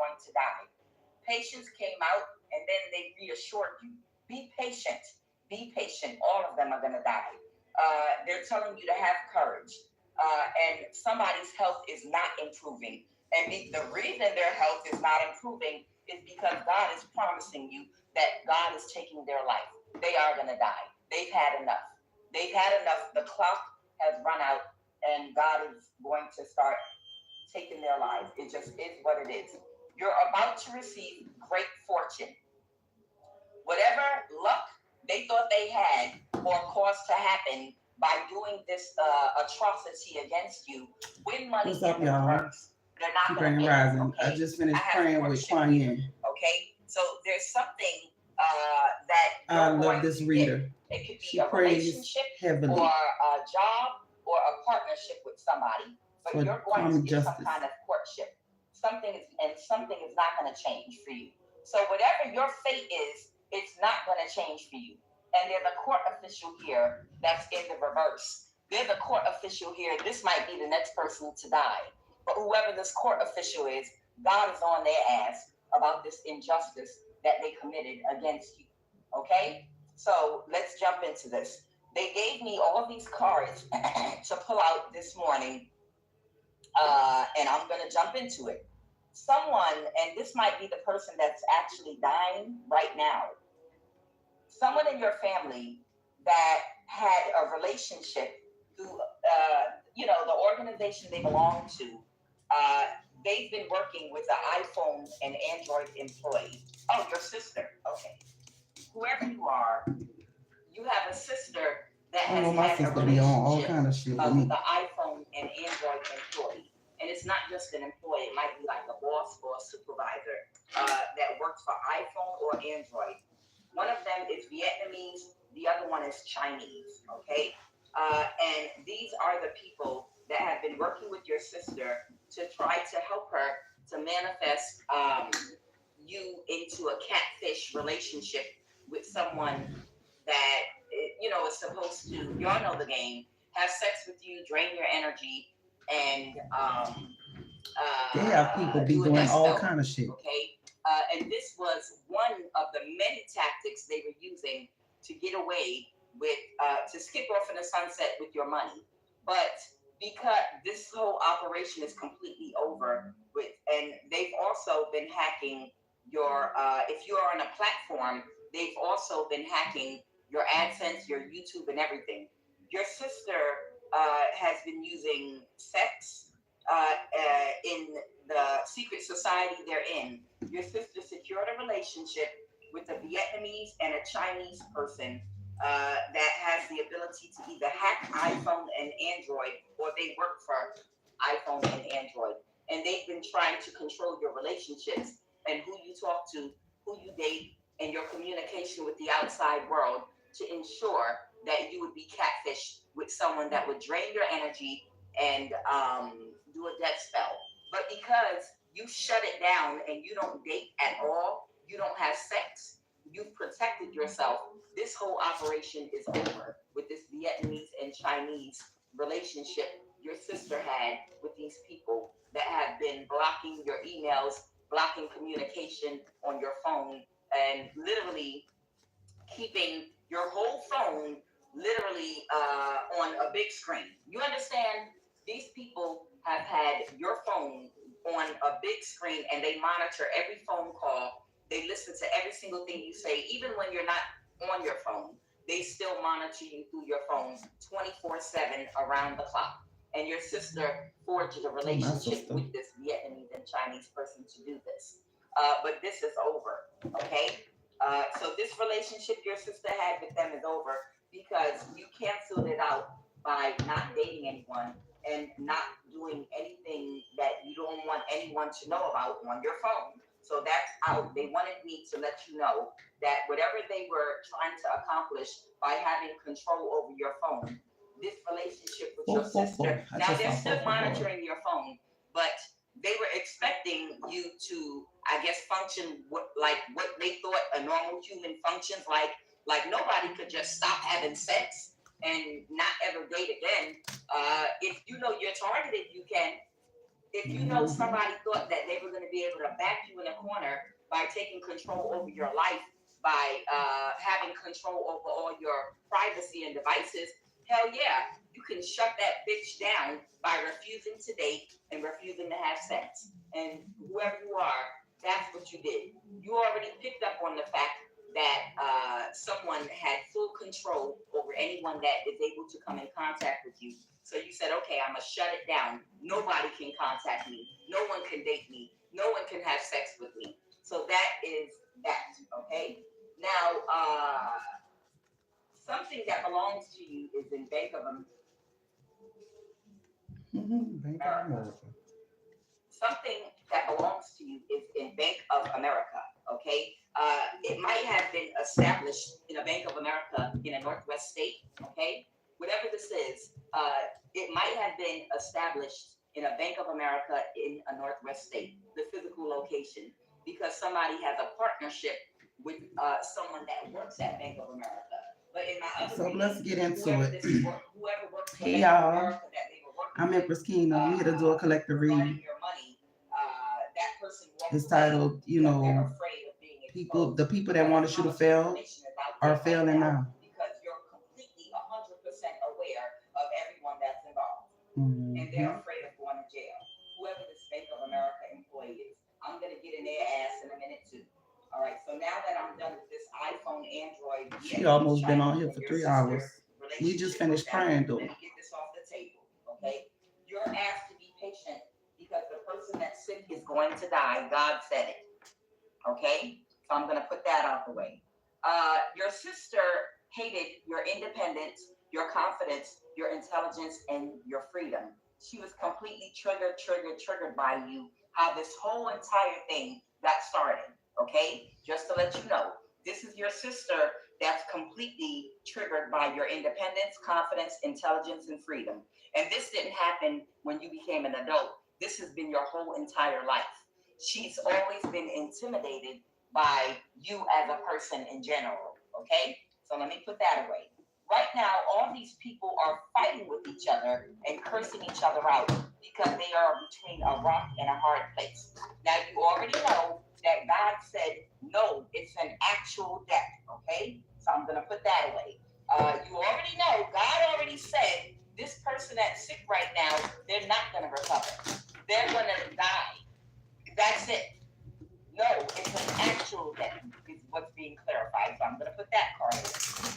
going to die. Patients came out and then they reassured you, be patient, be patient. All of them are going to die. They're telling you to have courage. And somebody's health is not improving. And the reason their health is not improving is because God is promising you that God is taking their life. They are going to die. They've had enough. They've had enough. The clock has run out, and God is going to start taking their lives. It just is what it is. You're about to receive great fortune. Whatever luck they thought they had or caused to happen by doing this atrocity against you, win money. What's up, y'all? They're not going to rising. Okay? I just finished praying with Kwanye. Okay, so there's something that I love this reader. It could be she a relationship heavily. Or a job or a partnership with somebody, but for you're going to get some kind of courtship. Something is not going to change for you. So whatever your fate is, it's not going to change for you. And there's a court official here that's in the reverse. There's a court official here. This might be the next person to die. But whoever this court official is, God is on their ass about this injustice that they committed against you. Okay? So let's jump into this. They gave me all these cards to pull out this morning, and I'm going to jump into it. Someone, and this might be the person that's actually dying right now, someone in your family that had a relationship through, the organization they belong to, they've been working with an iPhone and Android employee. Oh, your sister. Okay. Whoever you are, you have a sister that has had a relationship on all kind of shit with the iPhone and Android employee. And it's not just an employee. It might be like a boss or a supervisor that works for iPhone or Android. One of them is Vietnamese. The other one is Chinese. Okay? And these are the people that have been working with your sister to try to help her to manifest you into a catfish relationship with someone that, is supposed to, y'all know the game, have sex with you, drain your energy, and they have people be doing all kind of shit. Okay? And this was one of the many tactics they were using to get away with, to skip off in the sunset with your money. But because this whole operation is completely over with, and they've also been hacking your, if you are on a platform, they've also been hacking your AdSense, your YouTube, and everything. Your sister has been using sex in the secret society they're in. Your sister secured a relationship with a Vietnamese and a Chinese person that has the ability to either hack iPhone and Android, or they work for iPhone and Android. And they've been trying to control your relationships and who you talk to, who you date, and your communication with the outside world to ensure that you would be catfished with someone that would drain your energy and do a death spell. But because you shut it down and you don't date at all, you don't have sex, you've protected yourself, this whole operation is over with this Vietnamese and Chinese relationship your sister had with these people that have been blocking your emails, blocking communication on your phone, and literally keeping your whole phone literally on a big screen. You understand? These people have had your phone on a big screen, and they monitor every phone call. They listen to every single thing you say, even when you're not on your phone. They still monitor you through your phone 24/7 around the clock. And your sister forged a relationship with this Vietnamese and Chinese person to do this. But this is over, okay? So this relationship your sister had with them is over because you canceled it out by not dating anyone and not doing anything that you don't want anyone to know about on your phone. So that's out. They wanted me to let you know that whatever they were trying to accomplish by having control over your phone, this relationship with your sister, now they're still monitoring your phone, but they were expecting you to, I guess, function what they thought a normal human functions like. Like nobody could just stop having sex and not ever date again. If you know you're targeted, you can. If you know somebody thought that they were going to be able to back you in a corner by taking control over your life, by having control over all your privacy and devices, hell yeah, you can shut that bitch down by refusing to date and refusing to have sex. And whoever you are, that's what you did. You already picked up on the fact that someone had full control over anyone that is able to come in contact with you. So you said, okay, I'm going to shut it down. Nobody can contact me. No one can date me. No one can have sex with me. So that is that, okay? Now, something that belongs to you is in Bank of Bank of America. America. Something that belongs to you is in Bank of America, okay? It might have been established in a Bank of America in a Northwest state, okay? Whatever this is, it might have been established in a Bank of America in a Northwest state, the physical location, because somebody has a partnership with someone that works at Bank of America. But in my other So let's get into whoever it. whoever works for Hey Bank of y'all, America that they were working I'm with, Empress Kiena. I'm here to do a collective regarding read. your money, that person walked It's away titled, because they're afraid of being people, exposed. the people that But wanted you how to much fail information is out are there right failing now now. because you're completely 100% aware of everyone that's involved, and they're Mm-hmm. afraid of going to jail. Whoever this Bank of America employee is, I'm gonna get in their ass in a minute too. All right. So now that I'm done with this iPhone, Android, She Vietnamese, almost been on Chinese, here and for your 3 hours. sister We just relationship, finished okay? praying Let though. me get this off the table, okay? You're asked to be patient because the person that's sick is going to die. God said it. Okay? So I'm gonna put that out the way. Your sister hated your independence, your confidence, your intelligence, and your freedom. She was completely triggered by you, how this whole entire thing got started. Okay? Just to let you know, this is your sister that's completely triggered by your independence, confidence, intelligence, and freedom. And this didn't happen when you became an adult. This has been your whole entire life. She's always been intimidated by you as a person in general. Okay? So let me put that away. Right now, all these people are fighting with each other and cursing each other out because they are between a rock and a hard place. Now, you already know that God said, no, it's an actual death. Okay? So I'm going to put that away. You already know, God already said, this person that's sick right now, they're not going to recover. They're going to die. That's it. No, it's an actual death, is what's being clarified. So I'm going to put that card in.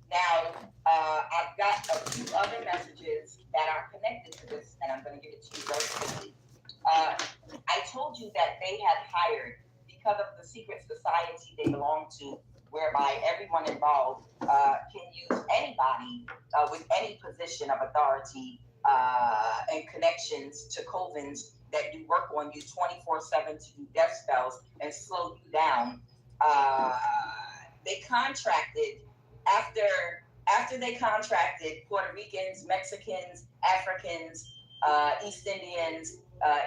Now, I've got a few other messages that are connected to this, and I'm going to give it to you very quickly. I told you that they had hired, because of the secret society they belong to, whereby everyone involved can use anybody with any position of authority and connections to covens that do work on you 24/7 to do death spells and slow you down. Uh, they contracted after they contracted Puerto Ricans, Mexicans, Africans, East Indians,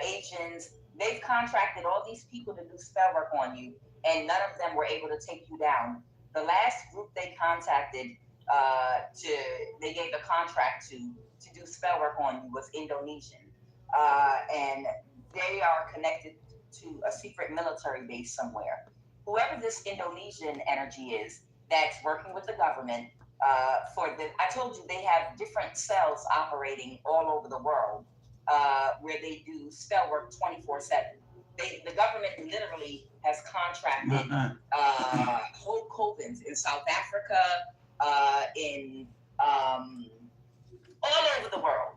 Asians. They've contracted all these people to do spell work on you, and none of them were able to take you down. The last group they contacted to they gave the contract to do spell work on you was Indonesian, and they are connected to a secret military base somewhere. Whoever this Indonesian energy is that's working with the government I told you they have different cells operating all over the world where they do spell work 24/7. The government literally has contracted whole covens in South Africa, in all over the world,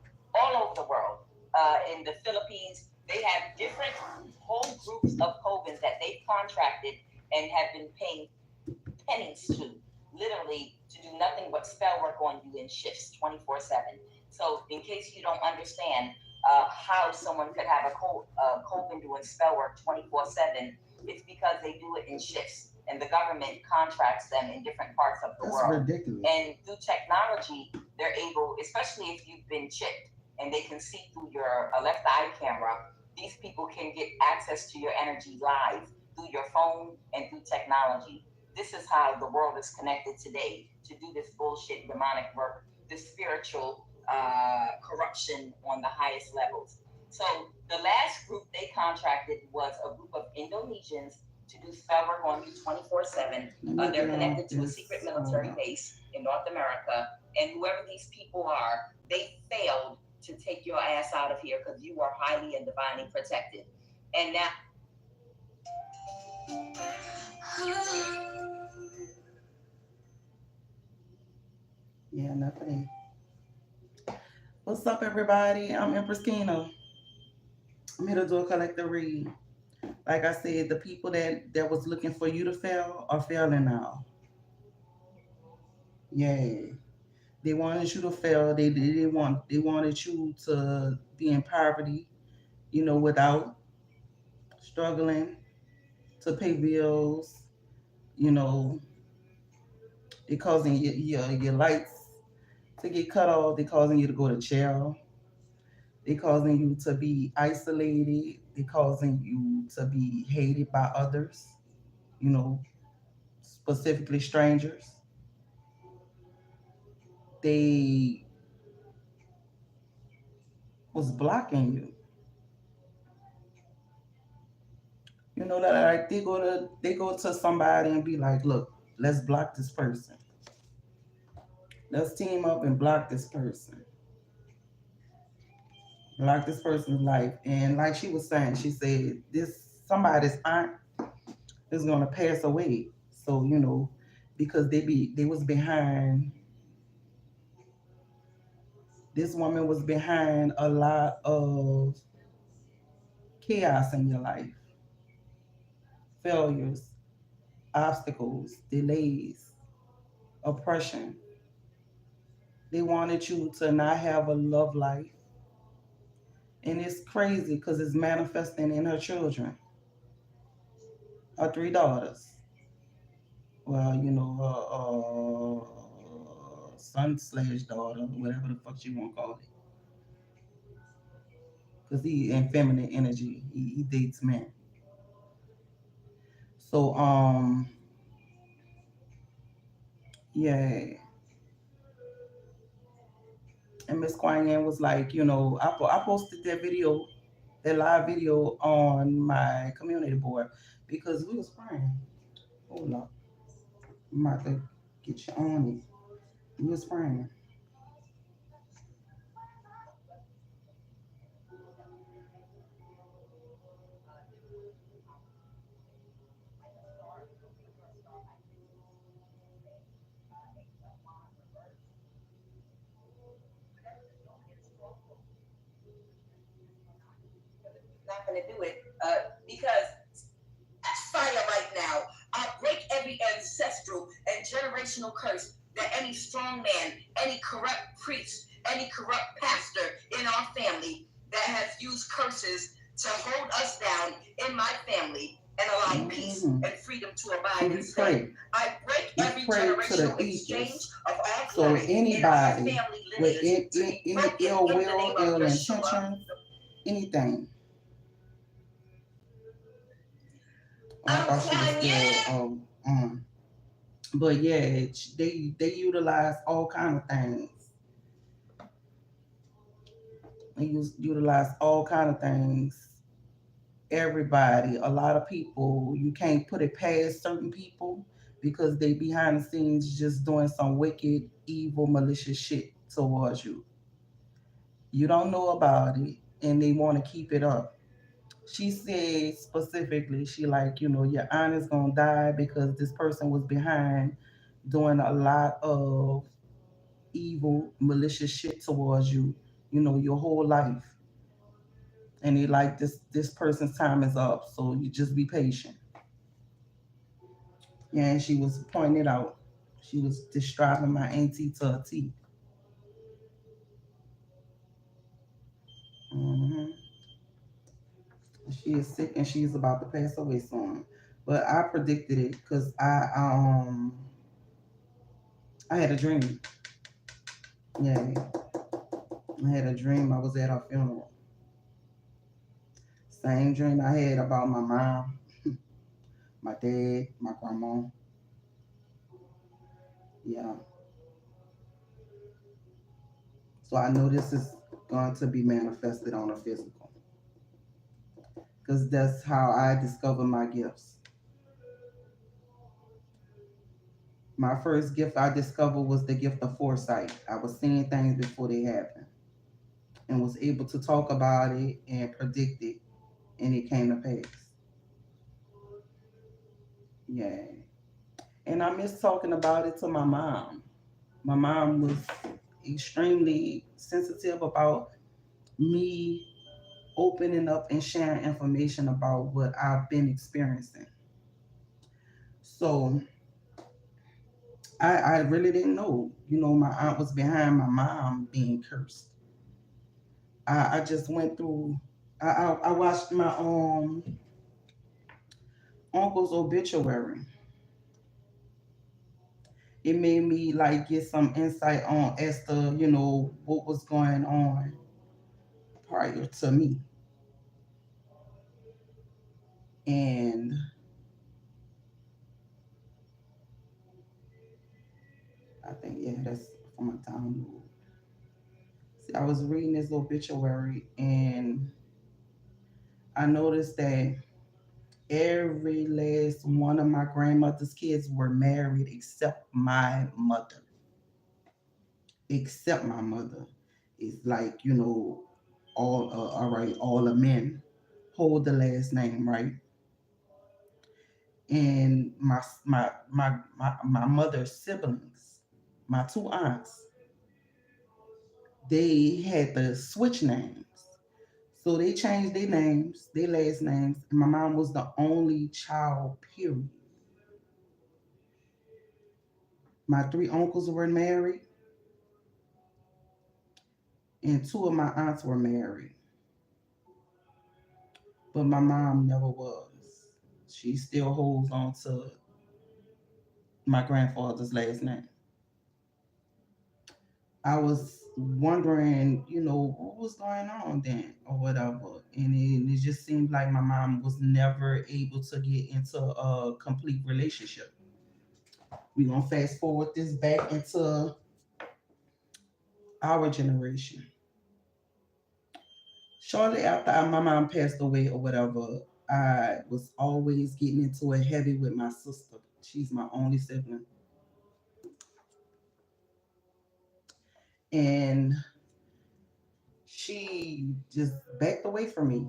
in the Philippines. They have different whole groups of covens that they've contracted and have been paying pennies to, literally, to do nothing but spell work on you in shifts 24/7. So, in case you don't understand how someone could have a coven doing spell work 24/7, it's because they do it in shifts. And the government contracts them in different parts of the world. That's ridiculous. And through technology, they're able, especially if you've been chipped and they can see through your left eye camera, these people can get access to your energy live through your phone and through technology. This is how the world is connected today to do this bullshit demonic work, this spiritual corruption on the highest levels. So the last group they contracted was a group of Indonesians to do spell work on you 24/7. They're connected to a secret military base in North America, and whoever these people are, they failed to take your ass out of here because you are highly and divinely protected. And now, Yeah, enough of that. What's up, everybody? I'm Empress Kiena. I'm here to do a collective read. Like I said, the people that was looking for you to fail are failing now. Yeah, they wanted you to fail. They wanted you to be in poverty. Without struggling to pay bills. You know, they causing your lights to get cut off. They causing you to go to jail. They causing you to be isolated. They causing you to be hated by others. You know, specifically strangers. They was blocking you. Like they go to somebody and be like, look, let's block this person. Let's team up and block this person. Block this person's life. And like she was saying, she said this somebody's aunt is gonna pass away. So, because they was behind this woman was behind a lot of chaos in your life, failures, obstacles, delays, oppression. They wanted you to not have a love life. And it's crazy because it's manifesting in her children, her three daughters. Well, her son slash daughter, whatever the fuck you want to call it. Because he in feminine energy. He dates men. So, yeah. And Miss Kuan Yin was like, I posted that live video on my community board because we was praying. Hold up. I'm about to get you on it. We was praying. not going to do it because fire right now. I break every ancestral and generational curse that any strong man, any corrupt priest, any corrupt pastor in our family that has used curses to hold us down in my family and allow peace and freedom to abide instead. I break every generational exchange of all So glory in our anybody family with lineage to be any broken ill in the will, name of ill Yeshua. intention, anything. I I'm thought she was crying. still on. But yeah, they utilize all kind of things. Utilize all kind of things. Everybody, a lot of people, you can't put it past certain people because they behind the scenes just doing some wicked, evil, malicious shit towards you. You don't know about it, and they want to keep it up. She said specifically, she like, your aunt is gonna die because this person was behind doing a lot of evil, malicious shit towards you, your whole life. And they like this person's time is up, so you just be patient. Yeah, and she was pointing it out. She was describing my auntie to a T. Mm-hmm. She is sick and she's about to pass away soon. But I predicted it because I had a dream. Yeah, I had a dream. I was at her funeral. Same dream I had about my mom, my dad, my grandma. Yeah. So I know this is going to be manifested on a physical because that's how I discover my gifts. My first gift I discovered was the gift of foresight. I was seeing things before they happened and was able to talk about it and predict it, and it came to pass. Yeah. And I miss talking about it to my mom. My mom was extremely sensitive about me opening up and sharing information about what I've been experiencing. So I really didn't know. You know, my aunt was behind my mom being cursed. I just went through. I watched my uncle's obituary. It made me like get some insight on as to what was going on prior to me, and I think that's from my download. See, I was reading this obituary and I noticed that every last one of my grandmother's kids were married except my mother. Except my mother. It's like, all right, all the men hold the last name, right? And my mother's siblings, my two aunts, they had to switch names. So they changed their names, their last names. And my mom was the only child, period. My three uncles were married, and two of my aunts were married. But my mom never was. She still holds on to my grandfather's last name. I was wondering, what was going on then or whatever. And it just seemed like my mom was never able to get into a complete relationship. We're going to fast forward this back into our generation. Shortly after my mom passed away or whatever, I was always getting into it heavy with my sister. She's my only sibling. And she just backed away from me,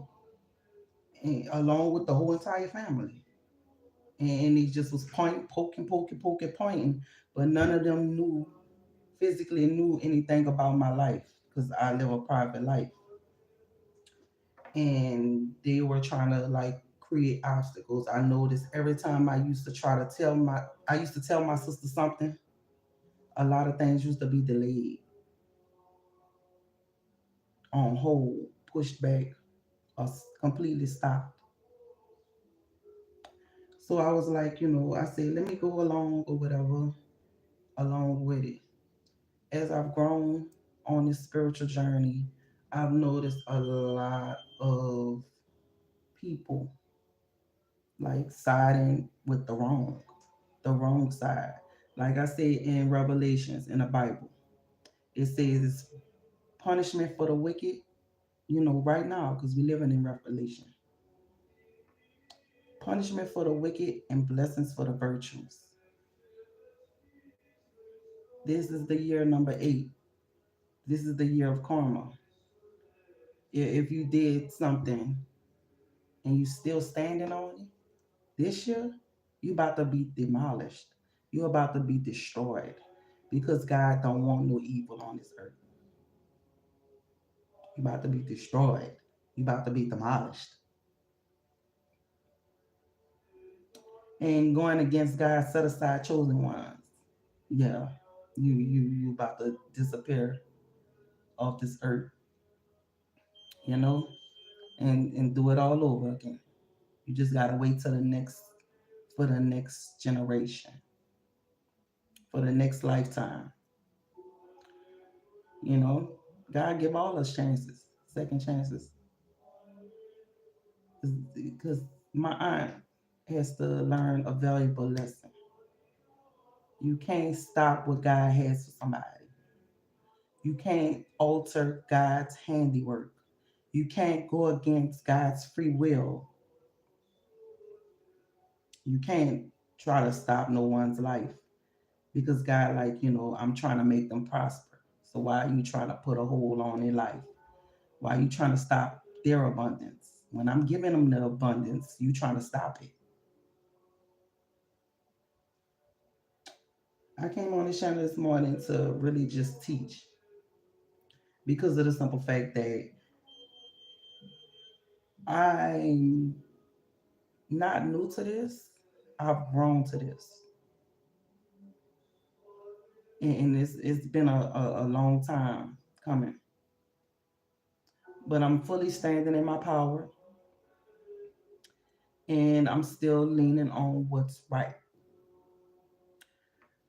and, along with the whole entire family. And he just was pointing, but none of them physically knew anything about my life because I live a private life. And they were trying to like create obstacles. I noticed every time I used to tell my sister something, a lot of things used to be delayed, on hold, pushed back, or completely stopped. So I was like, I said, let me go along or whatever, along with it. As I've grown on this spiritual journey, I've noticed a lot of people like siding with the wrong side. Like I say in Revelations in the Bible, it says it's punishment for the wicked, right now, because we're living in Revelation. Punishment for the wicked and blessings for the virtuous. This is the year number 8. This is the year of karma. If you did something and you still standing on it, this year, you about to be demolished. You about to be destroyed because God don't want no evil on this earth. You about to be destroyed. You about to be demolished. And going against God's set aside chosen ones. Yeah. You about to disappear off this earth, you know, and do it all over again. You just gotta wait till the next for the next generation, for the next lifetime. You know, God give all us chances, second chances, because my aunt has to learn a valuable lesson. You can't stop what God has for somebody. You can't alter God's handiwork. You can't go against God's free will. You can't try to stop no one's life because God, like, I'm trying to make them prosper. So why are you trying to put a hold on their life? Why are you trying to stop their abundance? When I'm giving them the abundance, you trying to stop it. I came on this channel this morning to really just teach because of the simple fact that I'm not new to this. I've grown to this. And it's been a long time coming. But I'm fully standing in my power and I'm still leaning on what's right.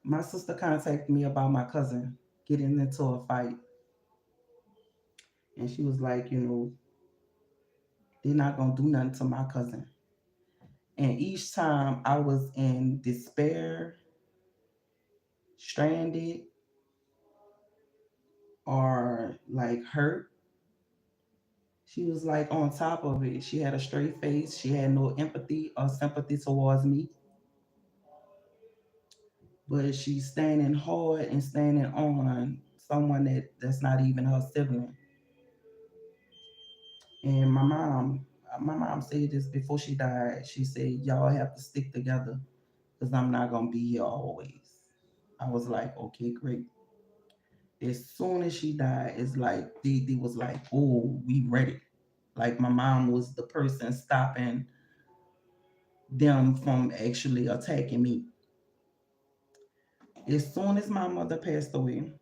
My sister contacted me about my cousin getting into a fight. And she was like, they're not going to do nothing to my cousin. And each time I was in despair, stranded, or like hurt, she was like on top of it. She had a straight face. She had no empathy or sympathy towards me, but she's standing hard and standing on someone that's not even her sibling. And my mom said this before she died. She said, "Y'all have to stick together because I'm not gonna be here always." I was like, "Okay, great." As soon as she died, it's like they was like, "Oh, we ready." Like my mom was the person stopping them from actually attacking me. As soon as my mother passed away,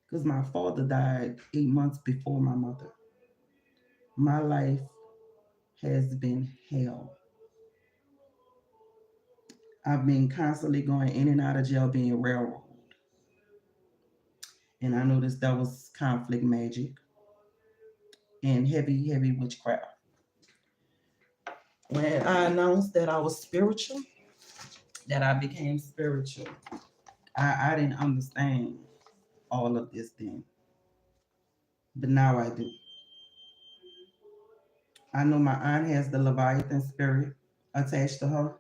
because my father died 8 months before my mother, my life has been hell. I've been constantly going in and out of jail, being railroaded. And I noticed that was conflict magic and heavy, heavy witchcraft. When I announced that I was spiritual, that I became spiritual, I didn't understand all of this then. But now I do. I know my aunt has the Leviathan spirit attached to her.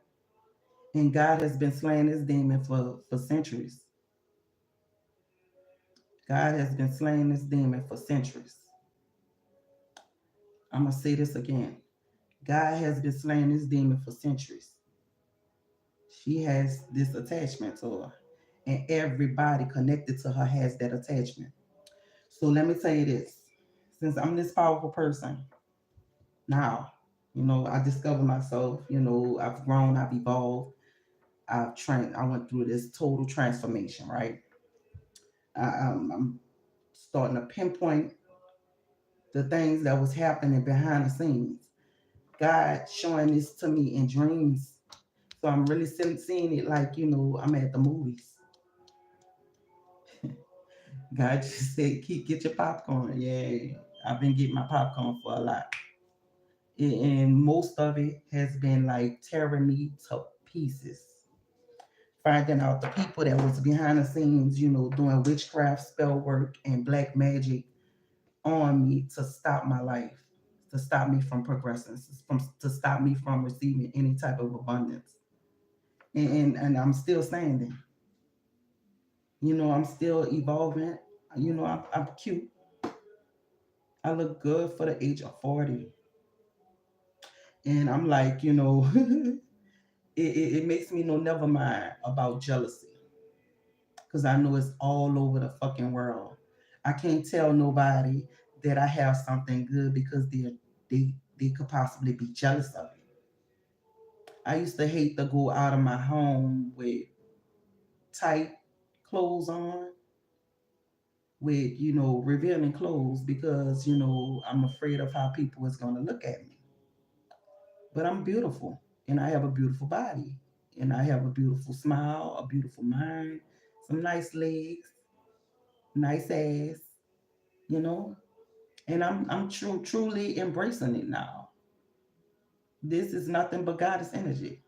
And God has been slaying this demon for centuries. God has been slaying this demon for centuries. I'm going to say this again. God has been slaying this demon for centuries. She has this attachment to her. And everybody connected to her has that attachment. So let me tell you this. Since I'm this powerful person, now, I discovered myself, I've grown, I've evolved, I went through this total transformation, right? I'm starting to pinpoint the things that was happening behind the scenes. God showing this to me in dreams. So I'm really seeing it like, I'm at the movies. God just said, get your popcorn. Yeah, I've been getting my popcorn for a lot. And most of it has been like tearing me to pieces. Finding out the people that was behind the scenes, doing witchcraft, spell work, and black magic on me to stop my life, to stop me from progressing, to stop me from receiving any type of abundance. And I'm still standing. I'm still evolving. I'm cute. I look good for the age of 40. And I'm like, it makes me know never mind about jealousy. Because I know it's all over the fucking world. I can't tell nobody that I have something good because they could possibly be jealous of it. I used to hate to go out of my home with tight clothes on, with revealing clothes because I'm afraid of how people is gonna look at me. But I'm beautiful and I have a beautiful body and I have a beautiful smile, a beautiful mind, some nice legs, nice ass, you know. And I'm truly embracing it now. This is nothing but goddess energy.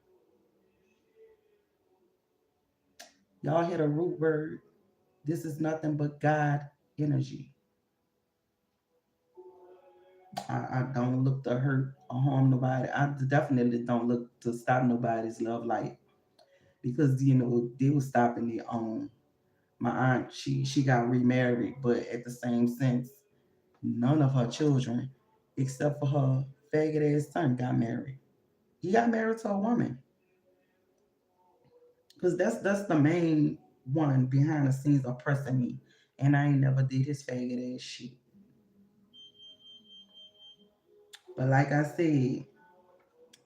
Y'all hear the root word? This is nothing but God energy. I don't look to hurt or harm nobody. I definitely don't look to stop nobody's love life because they were stopping their own. My aunt, she got remarried, but at the same sense, none of her children, except for her faggot ass son, got married. He got married to a woman because that's the main one behind the scenes oppressing me, and I ain't never did his faggot ass shit. But like I said,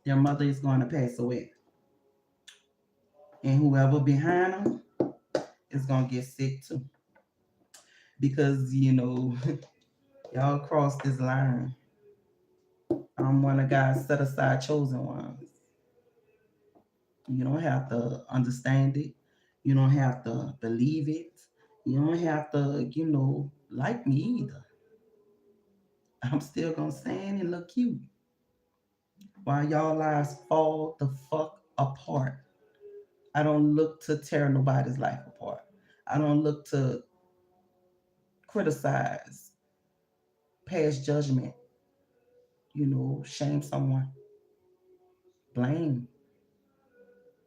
their mother is going to pass away, and whoever behind them is gonna get sick too because y'all crossed this line. I'm one of God's set aside chosen ones. You don't have to understand it. You don't have to believe it. You don't have to, like me either. I'm still gonna stand and look cute while y'all lives fall the fuck apart. I don't look to tear nobody's life apart. I don't look to criticize, pass judgment, shame someone, blame.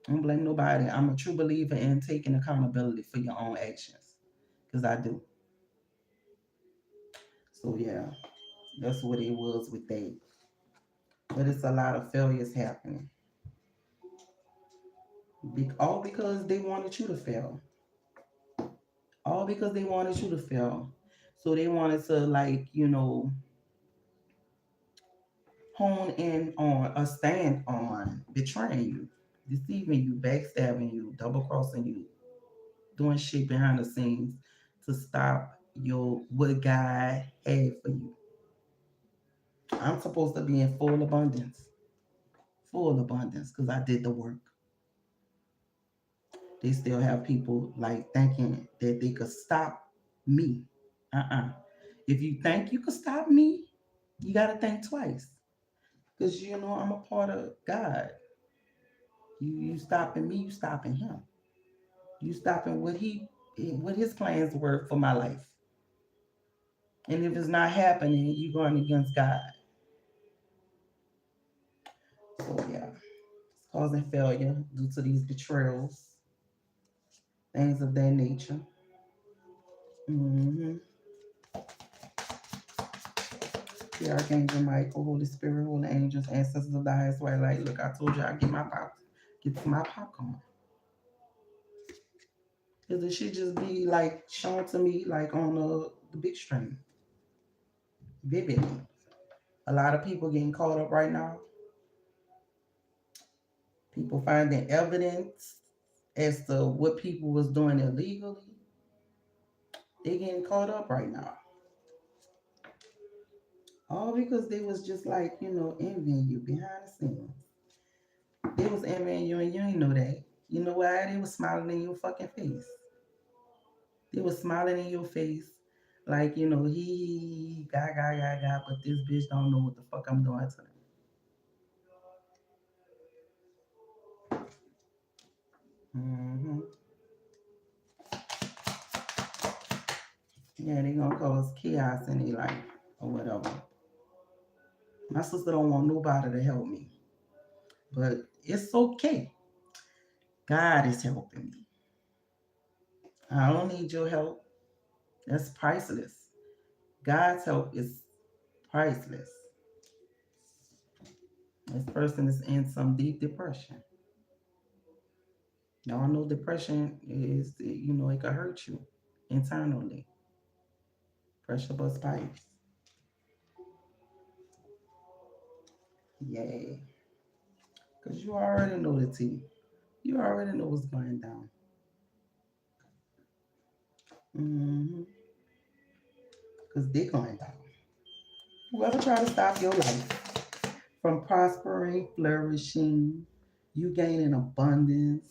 I don't blame nobody. I'm a true believer in taking accountability for your own actions. Because I do. So yeah, that's what it was with that. But it's a lot of failures happening. All because they wanted you to fail. All because they wanted you to fail. So they wanted to hone in on a stand on betraying you, deceiving you, backstabbing you, double crossing you, doing shit behind the scenes to stop your what God had for you. I'm supposed to be in full abundance, because I did the work. They still have people like thinking that they could stop me. Uh-uh. If you think you could stop me, you got to think twice. Because I'm a part of God. You stopping me, you stopping him. You stopping what his plans were for my life. And if it's not happening, you going against God. So yeah, it's causing failure due to these betrayals, things of that nature. hmm The Archangel Michael, Holy Spirit, Holy Angels, ancestors of the highest way. Like, look, I told you I get to my popcorn. Cause it should just be like shown to me like on the big screen, vividly. A lot of people getting caught up right now. People finding evidence as to what people was doing illegally. They getting caught up right now. All because they was just like, envying you behind the scenes. They was envying you and you ain't know that. You know why? They was smiling in your fucking face. They was smiling in your face like, he got, but this bitch don't know what the fuck I'm doing to them. hmm Yeah, they gonna cause chaos in their life or whatever. My sister don't want nobody to help me, but it's okay. God is helping me. I don't need your help. That's priceless. God's help is priceless. This person is in some deep depression. Now I know depression is, it can hurt you internally. Pressure bust pipes. Yay. Because you already know the tea. You already know what's going down. Mm-hmm. Because they're going down. Whoever try to stop your life from prospering, flourishing, you gaining abundance,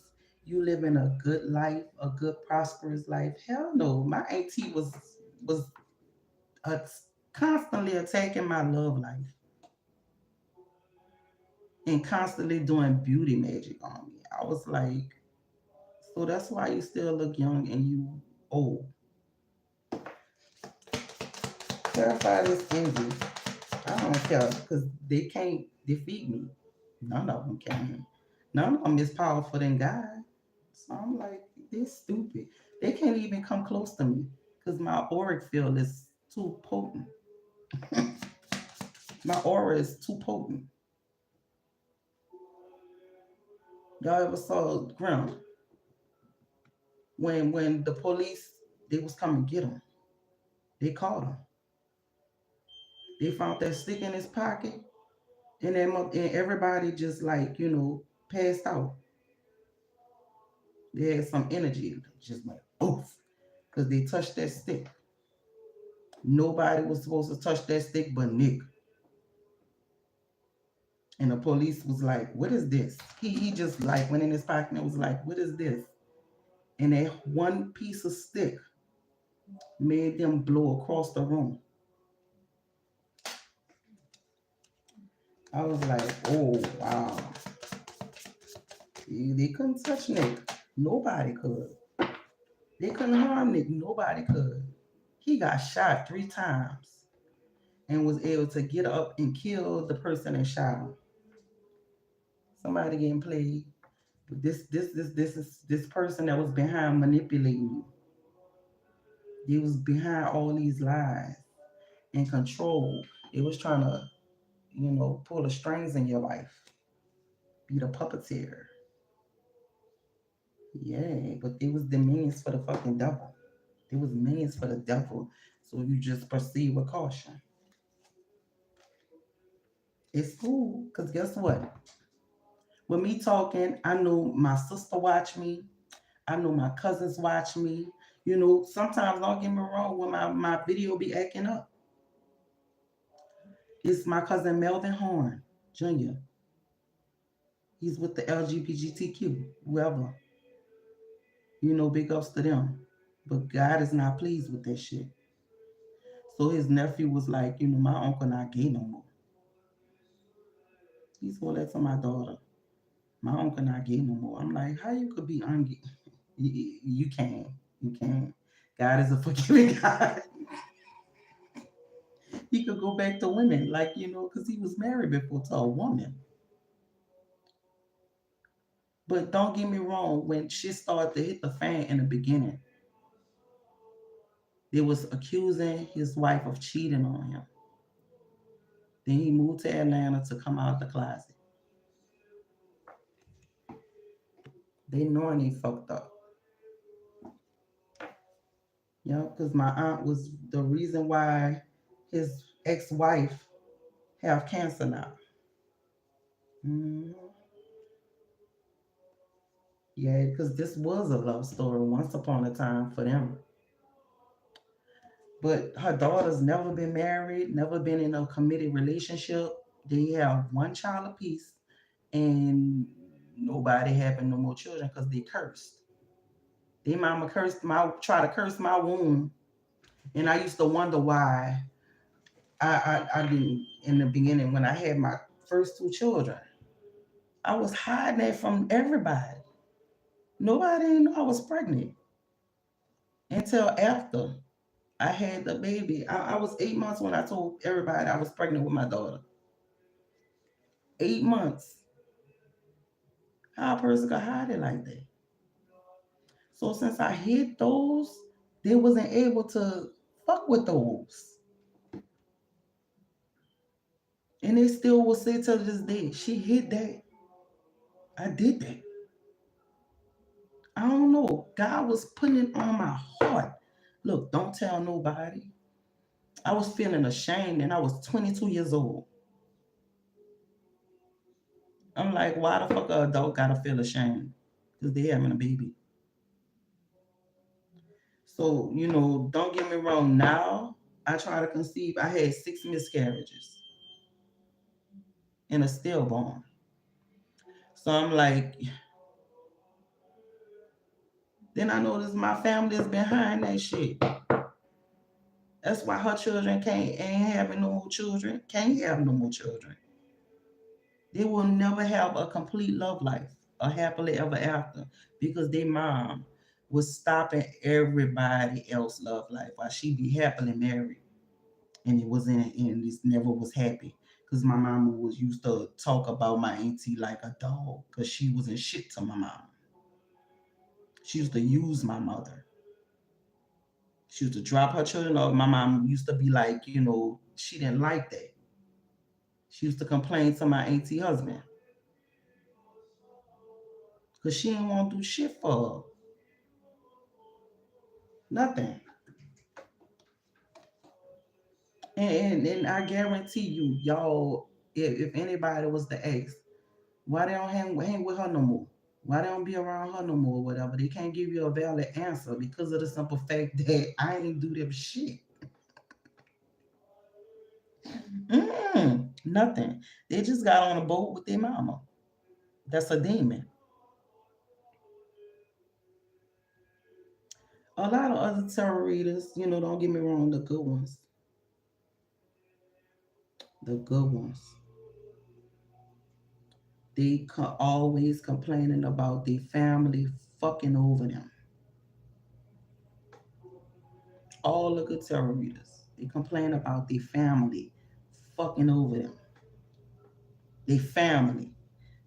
you living a good life, a good prosperous life. Hell no. My auntie was uh, constantly attacking my love life and constantly doing beauty magic on me. I was like, so that's why you still look young and you Oh, clarify this envy. I don't care because they can't defeat me. None of them can. None of them is powerful than God. So I'm like, they're stupid. They can't even come close to me because my auric field is too potent. My aura is too potent. Y'all ever saw Grim when the police they was coming get him? They caught him. They found that stick in his pocket, and and everybody just like passed out. They had some energy, just like oof, because they touched that stick. Nobody was supposed to touch that stick but Nick. And the police was like, "What is this?" He just like went in his pocket and was like, "What is this?" And that one piece of stick made them blow across the room. I was like, "Oh wow!" They couldn't touch Nick. Nobody could. They couldn't harm Nick. Nobody could. He got shot 3 times and was able to get up and kill the person that shot him. Somebody getting played. This person that was behind manipulating you. They was behind all these lies and control. It was trying to, pull the strings in your life. Be the puppeteer. Yeah, but it was the minions for the fucking devil. It was minions for the devil. So you just proceed with caution. It's cool, because guess what? With me talking, I know my sister watch me. I know my cousins watch me. Sometimes don't get me wrong when my video be acting up. It's my cousin Melvin Horn Jr. He's with the LGBTQ, whoever. Big ups to them. But God is not pleased with that shit. So his nephew was like, my uncle not gay no more. He told that to my daughter. My uncle not gay no more. I'm like, how you could be ungay? You can. You can. God is a forgiving God. He could go back to women, like, because he was married before to a woman. But don't get me wrong, when shit started to hit the fan in the beginning, they was accusing his wife of cheating on him. Then he moved to Atlanta to come out the closet. They knowing he fucked up. Because my aunt was the reason why his ex-wife have cancer now. hmm Yeah, because this was a love story once upon a time for them. But her daughter's never been married, never been in a committed relationship. They have one child apiece, and nobody having no more children because they cursed. Their mama try to curse my womb, and I used to wonder why I didn't in the beginning when I had my first 2 children. I was hiding it from everybody. Nobody knew I was pregnant until after I had the baby. I was 8 months when I told everybody I was pregnant with my daughter. 8 months. How a person could hide it like that? So since I hid those, they wasn't able to fuck with those. And they still will say to this day, she hid that. I did that. I don't know. God was putting it on my heart. Look, don't tell nobody. I was feeling ashamed and I was 22 years old. I'm like, why the fuck a adult gotta feel ashamed? Because they having a baby. So, don't get me wrong. Now, I try to conceive. I had 6 miscarriages and a stillborn. So I'm like, then I noticed my family is behind that shit. That's why her children ain't having no more children, can't have no more children. They will never have a complete love life, a happily ever after, because they mom. was stopping everybody else love life while she be happily married, and it was in and this never was happy. Cause my mama was used to talk about my auntie like a dog, cause she wasn't shit to my mama. She used to use my mother. She used to drop her children off. My mom used to be like, she didn't like that. She used to complain to my auntie husband, cause she didn't want to do shit for her. Nothing. And I guarantee you, y'all, if anybody was to ask, why they don't hang with her no more? Why they don't be around her no more? Whatever. They can't give you a valid answer because of the simple fact that I ain't do them shit. Nothing. They just got on a boat with their mama. That's a demon. A lot of other tarot readers, don't get me wrong, the good ones, the good ones, they always complaining about their family fucking over them. All the good tarot readers, they complain about their family fucking over them. Their family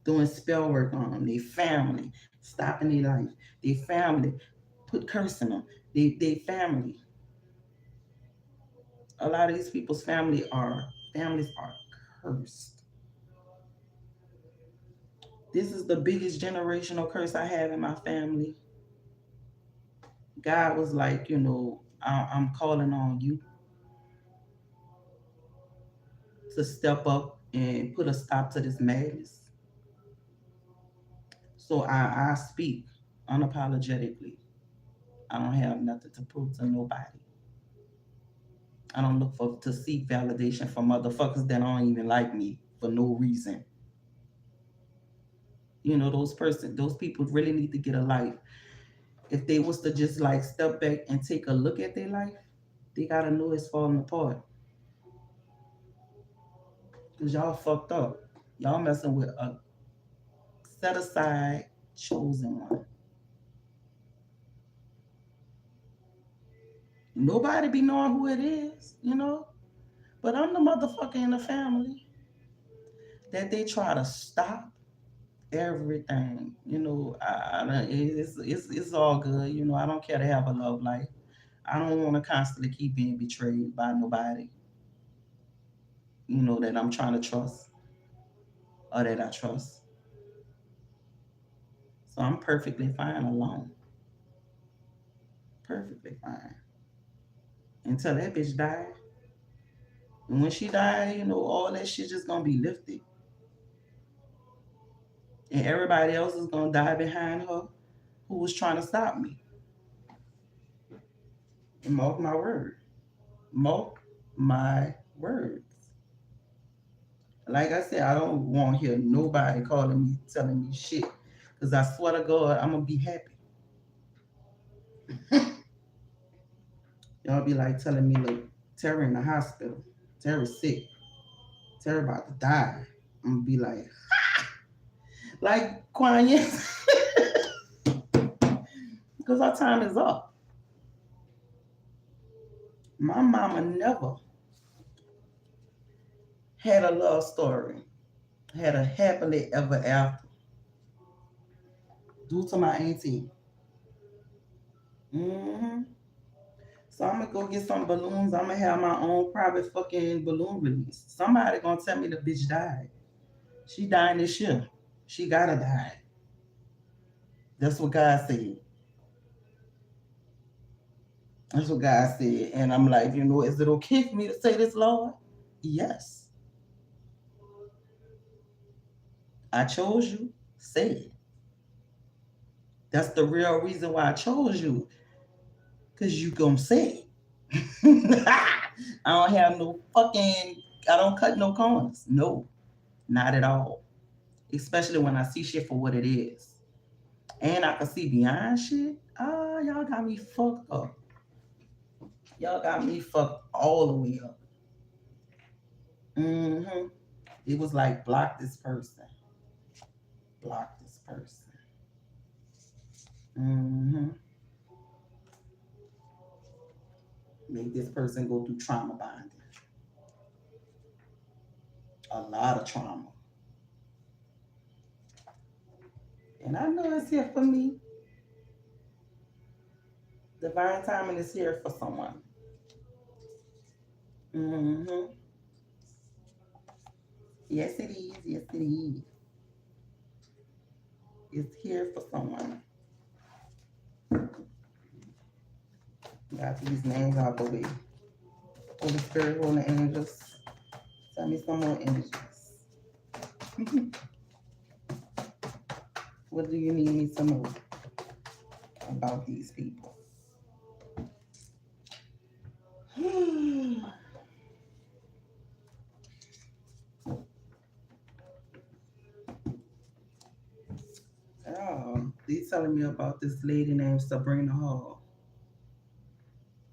doing spell work on them. Their family stopping their life. Their family put cursing them. They family. A lot of these people's families are cursed. This is the biggest generational curse I have in my family. God was like, I'm calling on you to step up and put a stop to this madness. So I speak unapologetically. I don't have nothing to prove to nobody. I don't look for to seek validation from motherfuckers that don't even like me for no reason. Those people really need to get a life. If they was to just like step back and take a look at their life, they gotta know it's falling apart. Cause y'all fucked up. Y'all messing with a set aside chosen one. Nobody be knowing who it is. But I'm the motherfucker in the family that they try to stop everything. It's all good. I don't care to have a love life. I don't want to constantly keep being betrayed by nobody. That I'm trying to trust or that I trust. So I'm perfectly fine alone. Perfectly fine until that bitch died. And when she died, all that shit just gonna be lifted, and everybody else is gonna die behind her who was trying to stop me. And mark my word. Mark my words. Like I said, I don't want to hear nobody calling me, telling me shit. Because I swear to God, I'm going to be happy. Y'all be like telling me, look, Terry in the hospital. Terry's sick. Terry about to die. I'm going to be like Kwanye. Because our time is up. My mama never had a love story, had a happily ever after, due to my auntie. hmm So I'm gonna go get some balloons. I'm gonna have my own private fucking balloon release. Somebody gonna tell me the bitch died. She dying this year. She gotta die. That's what God said. That's what God said. And I'm like, is it okay for me to say this, Lord? Yes. I chose you. Say it. That's the real reason why I chose you. Cause you gonna say it. I don't have no fucking. I don't cut no corners. No, not at all. Especially when I see shit for what it is. And I can see beyond shit. Y'all got me fucked up. Y'all got me fucked all the way up. hmm It was like block this person, block this person. hmm make this person go through trauma bonding, a lot of trauma. And I know it's here for me. Divine timing is here for someone. Hmm. Yes, it is. Yes, it is. It's here for someone. Got these names out the way. Holy Spirit, Holy Angels, tell me some more images. What do you need me to know about these people? They telling me about this lady named Sabrina Hall.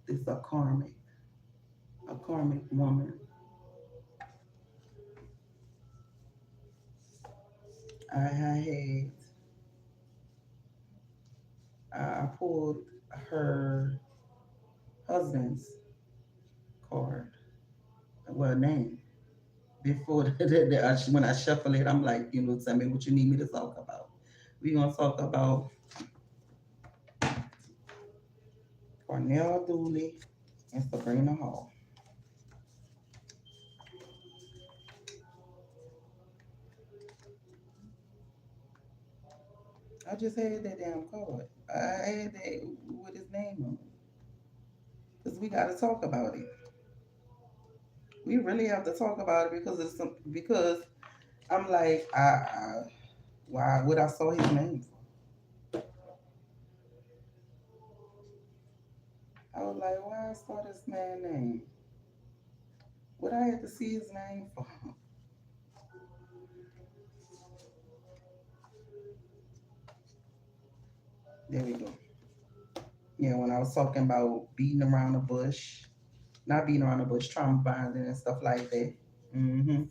This a karmic woman. I pulled her husband's card, well, name. Before when I shuffle it, I'm like, tell me what you need me to talk about. We're gonna talk about Cornell Dooley and Sabrina Hall. I just had that damn card. I had that with his name on it. Because we got to talk about it. We really have to talk about it because because I'm like, why would I saw his name for? I was like, why I saw this man name? What I had to see his name for? There we go. Yeah, when I was talking about beating around the bush, not beating around the bush, trauma bonding and stuff like that. Mm-hmm.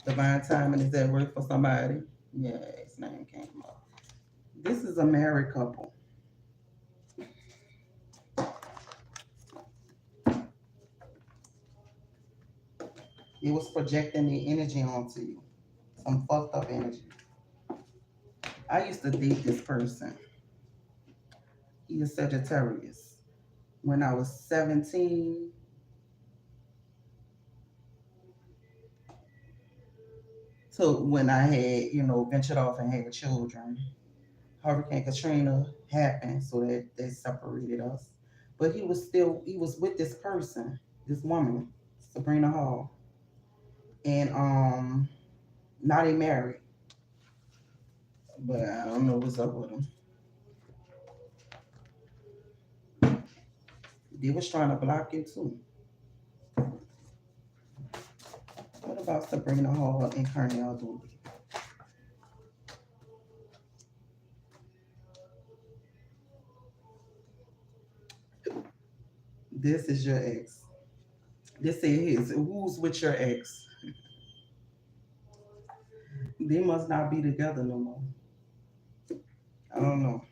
Divine timing is that work for somebody? Yeah, his name came up. This is a married couple. It was projecting the energy onto you. Some fucked up energy. I used to date this person. He is Sagittarius. When I was 17, so when I had, ventured off and had children, Hurricane Katrina happened, so that separated us. But he was with this person, this woman, Sabrina Hall, and now they married. But I don't know what's up with them. They was trying to block you too. What about Sabrina Hall and Cornell Dooley? This is your ex. This is his. Who's with your ex? They must not be together no more. I don't know.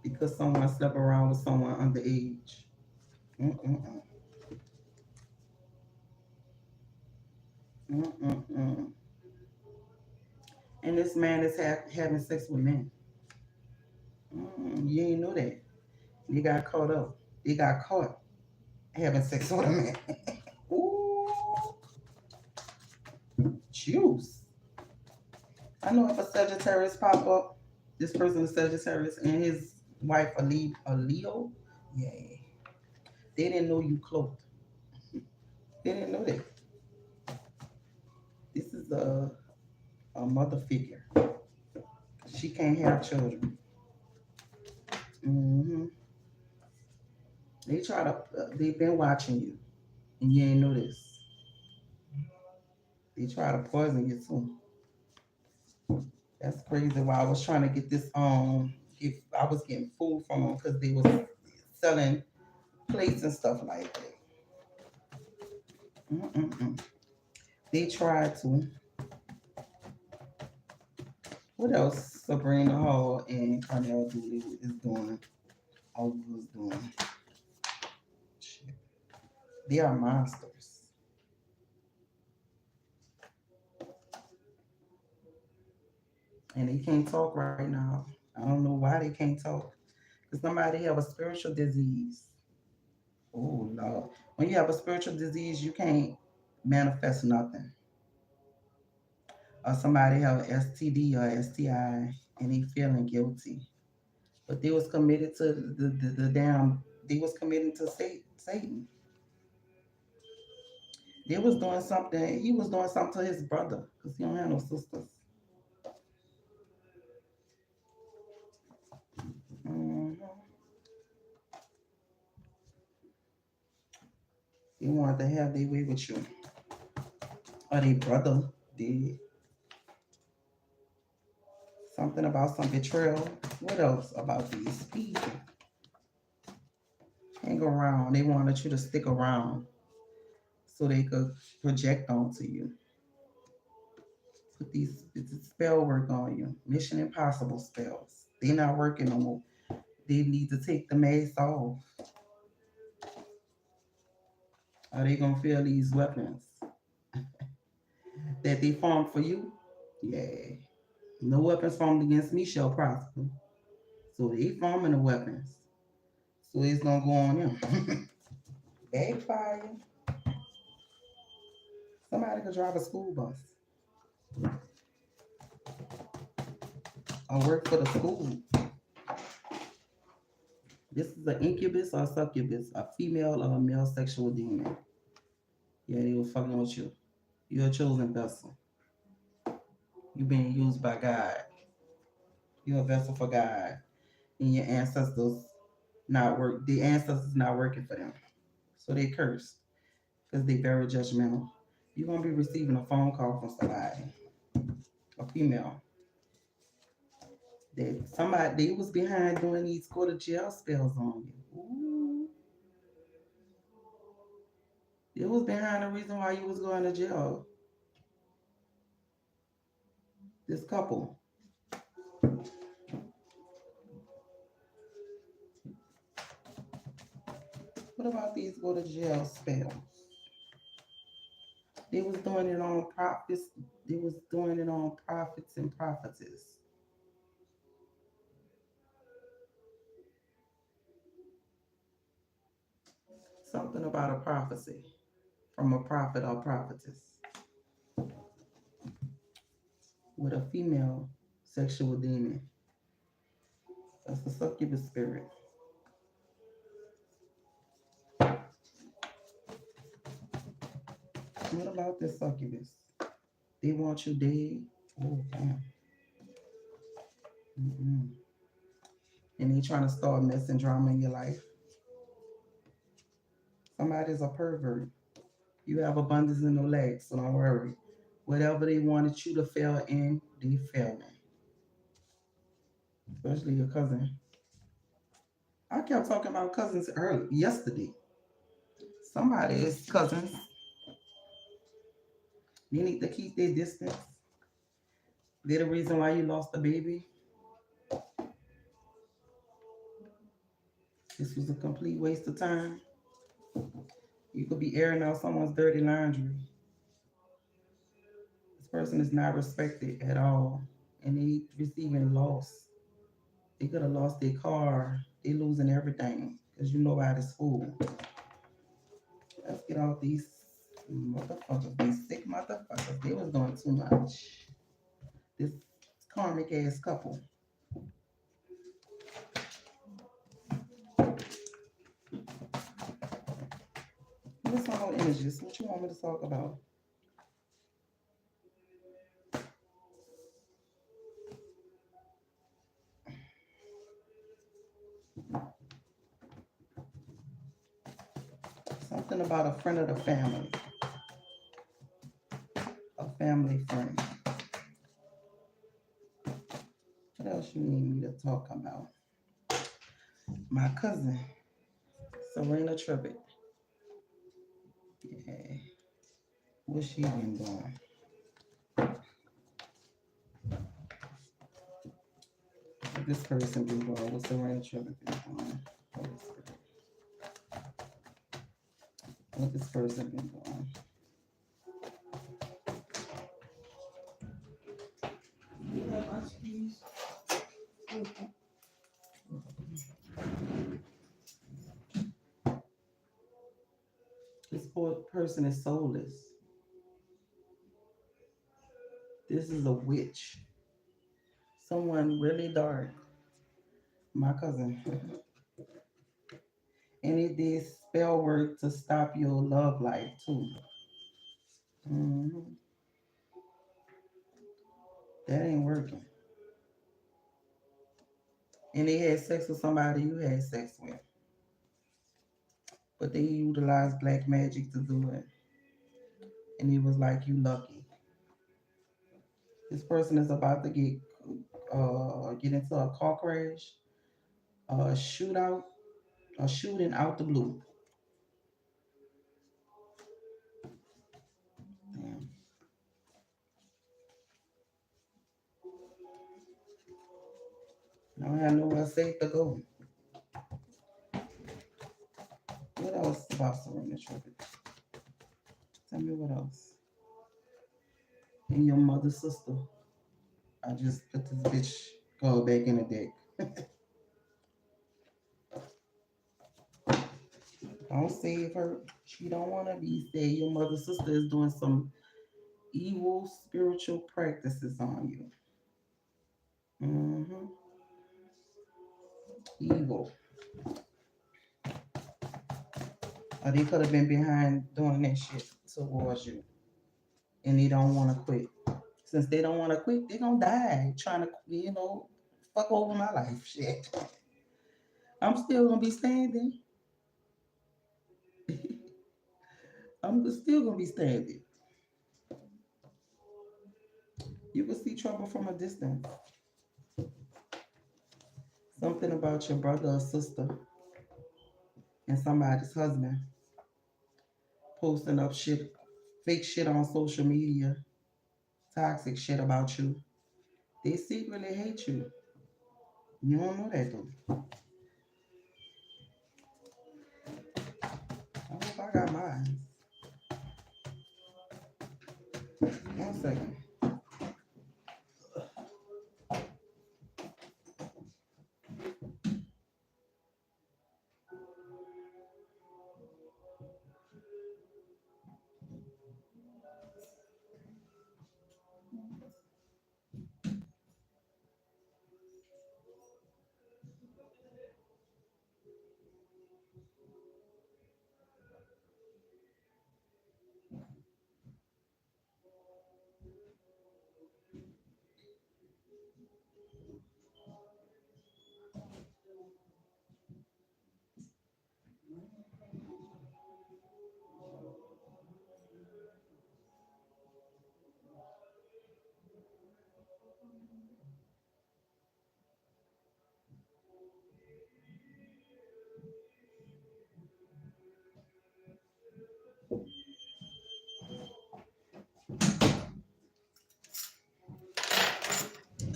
Because someone slept around with someone underage. Mm-mm-mm. Mm-mm-mm. And this man is having sex with men. You ain't know that. They got caught up. They got caught having sex with a man. Ooh, juice. I know if a Sagittarius pop up, this person is Sagittarius and his wife a Leo. Yeah, they didn't know you cloaked. They didn't know that. This is a mother figure. She can't have children. Hmm. They try to. They've been watching you, and you ain't know this. They try to poison you too. That's crazy. Why I was trying to get this I was getting food from them because they was selling plates and stuff like that. Mm-mm-mm. They tried to. What else? Sabrina Hall and Cornell Dooley is doing. I was doing. They are monsters, and they can't talk right now. I don't know why they can't talk. Cause somebody have a spiritual disease. Oh Lord, when you have a spiritual disease, you can't manifest nothing. Or somebody have STD or STI, and they feeling guilty, but they was committed to the damn. They was committed to Satan. They was doing something. He was doing something to his brother because he don't have no sisters. hmm They wanted to have their way with you, or their brother did something about some betrayal. What else about these people? Hang around. They wanted you to stick around so they could project onto you. Put these spell work on you. Mission Impossible spells. They not working no more. They need to take the mask off. Are they gonna feel these weapons that they formed for you? Yeah. No weapons formed against me shall prosper. So they forming the weapons. So it's gonna go on them. Backfire. Somebody could drive a school bus or work for the school. This is an incubus or succubus, a female or a male sexual demon. Yeah, they were fucking with you. You're a chosen vessel. You're being used by God. You're a vessel for God. And your ancestors not work. The ancestors not working for them. So they cursed because they very judgmental. You're gonna be receiving a phone call from somebody, a female, that somebody they was behind doing these go to jail spells on you. Ooh, it was behind the reason why you was going to jail. This couple. What about these go to jail spells? They was doing it on prophets. They was doing it on prophets and prophetess. Something about a prophecy from a prophet or prophetess with a female sexual demon. That's the succubus spirit. What about this succubus? They want you dead. Oh damn. Mm-mm. And they trying to start messing drama in your life. Somebody's a pervert. You have abundance in no legs, so don't worry. Whatever they wanted you to fail in, they fail in. Especially your cousin. I kept talking about cousins early yesterday. Somebody is cousins. They need to keep their distance. They're the reason why you lost the baby. This was a complete waste of time. You could be airing out someone's dirty laundry. This person is not respected at all, and they receiving loss. They could have lost their car. They losing everything because you know why this fool. Let's get off these motherfuckers, these sick motherfuckers. They was doing too much. This karmic ass couple. What's all images? What you want me to talk about? Something about a friend of the family, a family friend. What else you need me to talk about? My cousin, Serena Tribbett. Yeah, what she been doing? What this person been doing? What Serena Tribbett been doing? Holy Spirit. what this person been doing. This poor person is soulless. This is a witch. Someone really dark. My cousin. And it did spell work to stop your love life too. Hmm. That ain't working. And they had sex with somebody you had sex with. But they utilized black magic to do it. And it was like you lucky. This person is about to get into a car crash, a shootout, a shooting out the blue. Damn. I don't have nowhere safe to go. What else about Serena Trippett? Tell me what else. And your mother's sister. I just put this bitch girl back in the deck. Don't save her. She don't want to be saved. Your mother's sister is doing some evil spiritual practices on you. Hmm. Evil. Or they could have been behind doing that shit towards you. And they don't want to quit. Since they don't want to quit, they going to die trying to, fuck over my life. Shit. I'm still going to be standing. I'm still going to be standing. You can see trouble from a distance. Something about your brother or sister and somebody's husband posting up shit, fake shit on social media, toxic shit about you. They secretly hate you. You don't know that though. I hope I got mine. One second.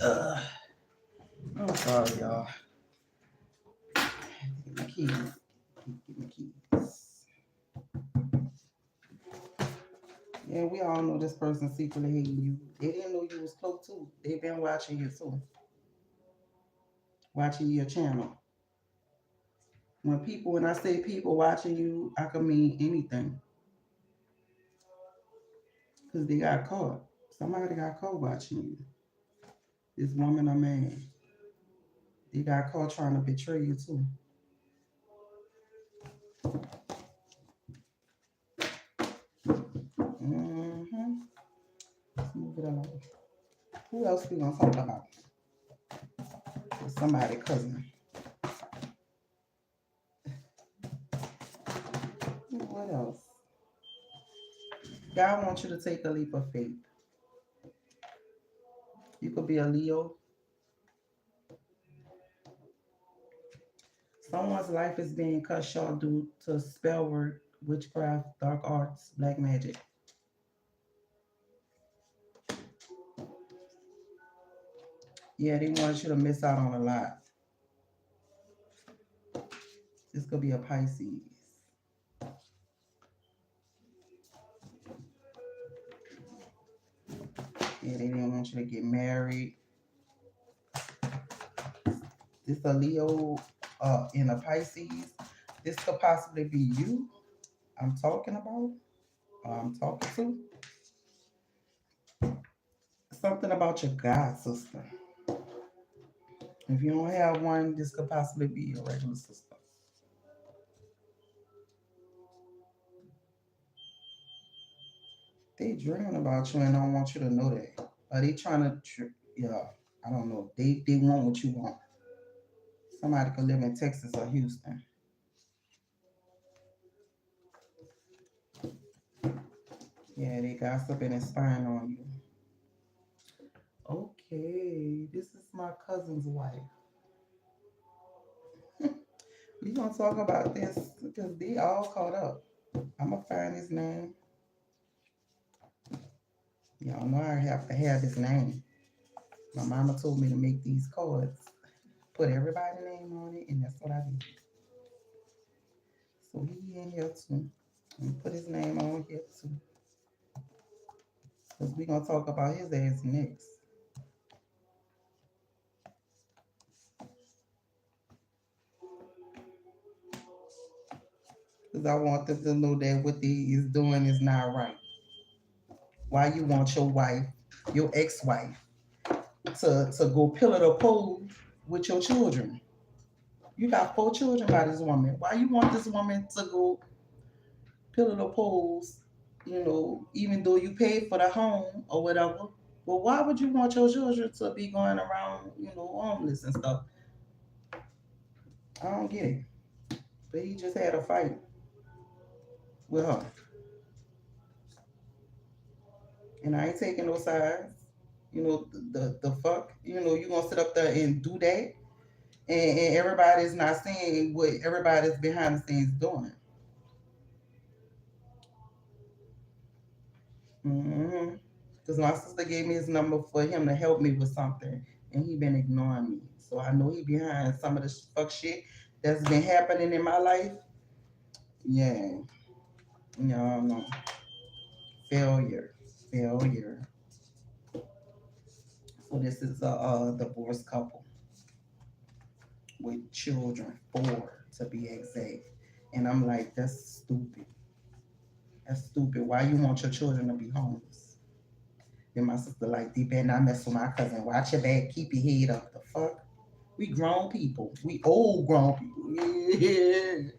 Ugh. I'm sorry, y'all. Get my keys. Get my keys. Yeah, we all know this person secretly hating you. They didn't know you was close too. They been watching you too. Watching your channel. When I say people watching you, I can mean anything. Because they got caught. Somebody got caught watching you. This woman or man. They got caught trying to betray you too. Mm-hmm. Let's move it along. Who else we gonna talk about? Somebody cousin. What else? God wants you to take a leap of faith. You could be a Leo. Someone's life is being cut short due to spell work, witchcraft, dark arts, black magic. Yeah, they want you to miss out on a lot. This could be a Pisces. Yeah, they didn't want you to get married. This a Leo in a Pisces. This could possibly be you I'm talking about. I'm talking to. Something about your god sister. If you don't have one, this could possibly be your regular sister. They dreaming about you and don't want you to know that. Are they trying to? Yeah, I don't know. They want what you want. Somebody could live in Texas or Houston. Yeah, they gossiping and spying on you. Okay, this is my cousin's wife. We gonna talk about this because they all caught up. I'm gonna find his name. Y'all know I have to have his name. My mama told me to make these cards, put everybody's name on it, and that's what I did. So he in here too. And put his name on here too. Because we gonna talk about his ass next. Because I want them to know that what they is doing is not right. Why you want your wife, your ex-wife, to go pillar the pole with your children? You got 4 children by this woman. Why you want this woman to go pillar the poles, even though you paid for the home or whatever? Well, why would you want your children to be going around, homeless and stuff? I don't get it. But he just had a fight with her. And I ain't taking no sides. The fuck? You gonna sit up there and do that? And everybody's not saying what everybody's behind the scenes doing. Mm-hmm. Because my sister gave me his number for him to help me with something, and he been ignoring me. So I know he behind some of the fuck shit that's been happening in my life. Yeah, no, no, failure, failure. So this is a divorced couple with children, 4 to be exact. And I'm like, that's stupid. That's stupid. Why you want your children to be homeless? Then my sister like, they better not mess with my cousin. Watch your back. Keep your head up. The fuck? We grown people. We old grown people. Yeah.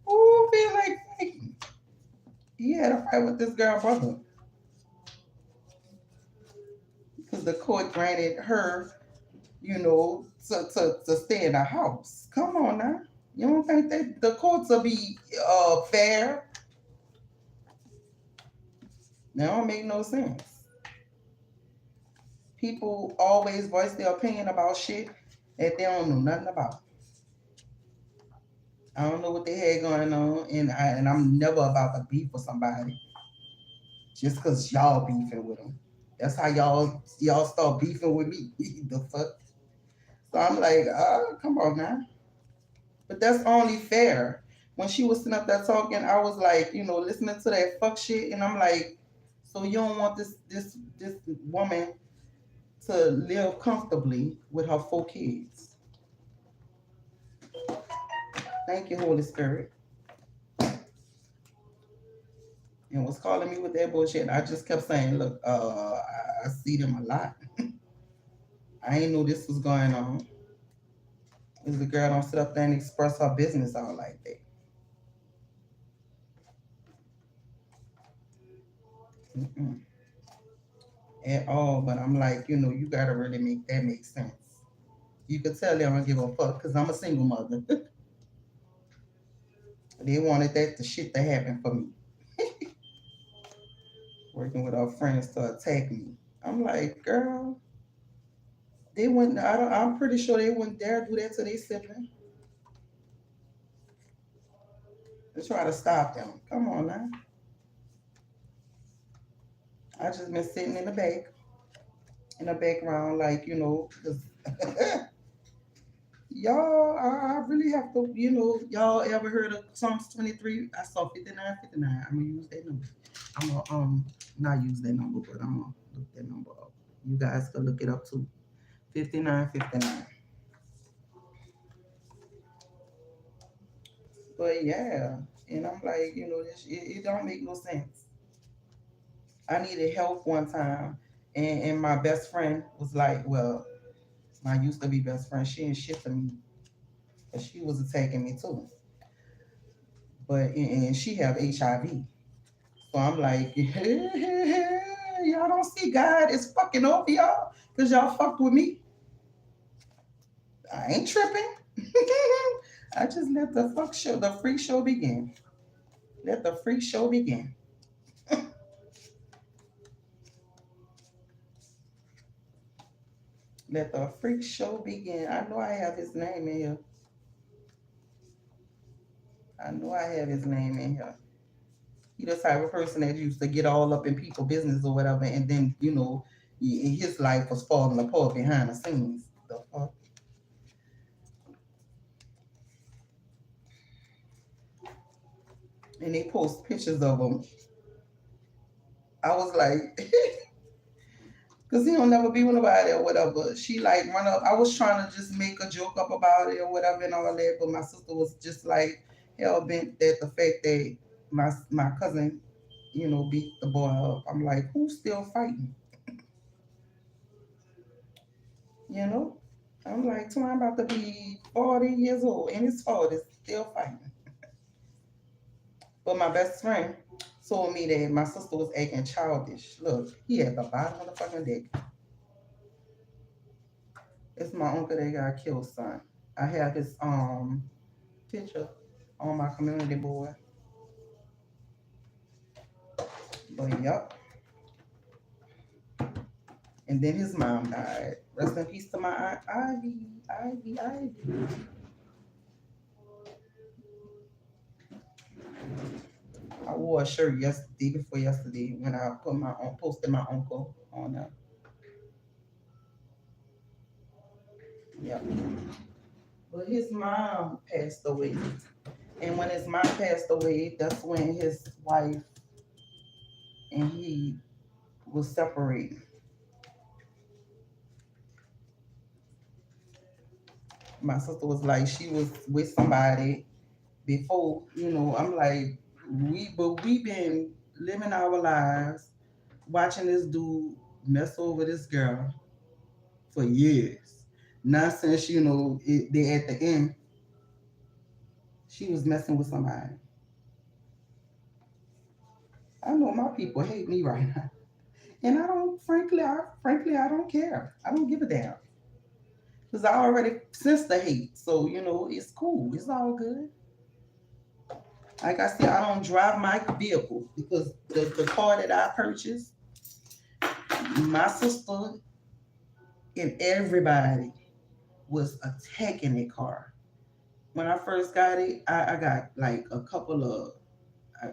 Who feel like fighting? He had a fight with this girl brother because the court granted her, to stay in the house. Come on now. You don't think that the courts will be fair? That don't make no sense. People always voice their opinion about shit that they don't know nothing about. I don't know what they had going on, and I'm never about to beef with somebody just because y'all beefing with them. That's how y'all start beefing with me. The fuck. So I'm like, come on now. But that's only fair. When she was sitting up there talking, I was like, listening to that fuck shit, and I'm like, so you don't want this woman to live comfortably with her 4 kids? Thank you, Holy Spirit. And was calling me with that bullshit. And I just kept saying, look, I see them a lot. I ain't know this was going on. Because the girl don't sit up there and express her business out like that. Mm-mm. At all. But I'm like, you gotta really make that make sense. You could tell they don't give a fuck because I'm a single mother. They wanted that the shit to happen for me. Working with our friends to attack me. I'm like, girl, they wouldn't. I'm pretty sure they wouldn't dare do that to their sibling. They try to stop them. Come on now. I just been sitting in the background, like, 'cause y'all, I really have to, y'all ever heard of Psalms 23? I saw 59, 59. I'm gonna use that number. I'm gonna not use that number, but I'm gonna look that number up. You guys can look it up too. 5959. But yeah, and I'm like, it don't make no sense. I needed help one time, and my best friend was like, well, my used to be best friend, she ain't shit to me, and she was attacking me too. But and she have HIV, so I'm like, y'all don't see God is fucking over y'all because y'all fucked with me. I ain't tripping. I just let the fuck show, the freak show begin. Let the freak show begin. Let the freak show begin. I know I have his name in here. I know I have his name in here. He the type of person that used to get all up in people business or whatever, and then his life was falling apart behind the scenes. The fuck? And they post pictures of him. I was like, cause he don't never be with nobody or whatever. She like run up. I was trying to just make a joke up about it or whatever and all that, but my sister was just like hell bent that the fact that my cousin, beat the boy up. I'm like, who's still fighting? You know? I'm like, so I'm about to be 40 years old in his 40s, still fighting. But my best friend told me that my sister was acting childish. Look, he had the bottom of the fucking deck. It's my uncle that got killed, son. I have his picture on my community board. But yep. And then his mom died. Rest in peace to my aunt Ivy. Ivy, Ivy. I wore a shirt yesterday before yesterday when I posted my uncle on there. Yep. But his mom passed away. And when his mom passed away, that's when his wife and he was separated. My sister was like, she was with somebody before, I'm like, we been living our lives, watching this dude mess over this girl for years. Not since, they at the end, she was messing with somebody. I know my people hate me right now. And I don't, frankly, I don't care. I don't give a damn. Because I already sensed the hate. So, it's cool. It's all good. Like I said, I don't drive my vehicle because the car that I purchased, my sister and everybody was attacking that car. When I first got it, I got like a couple of, uh,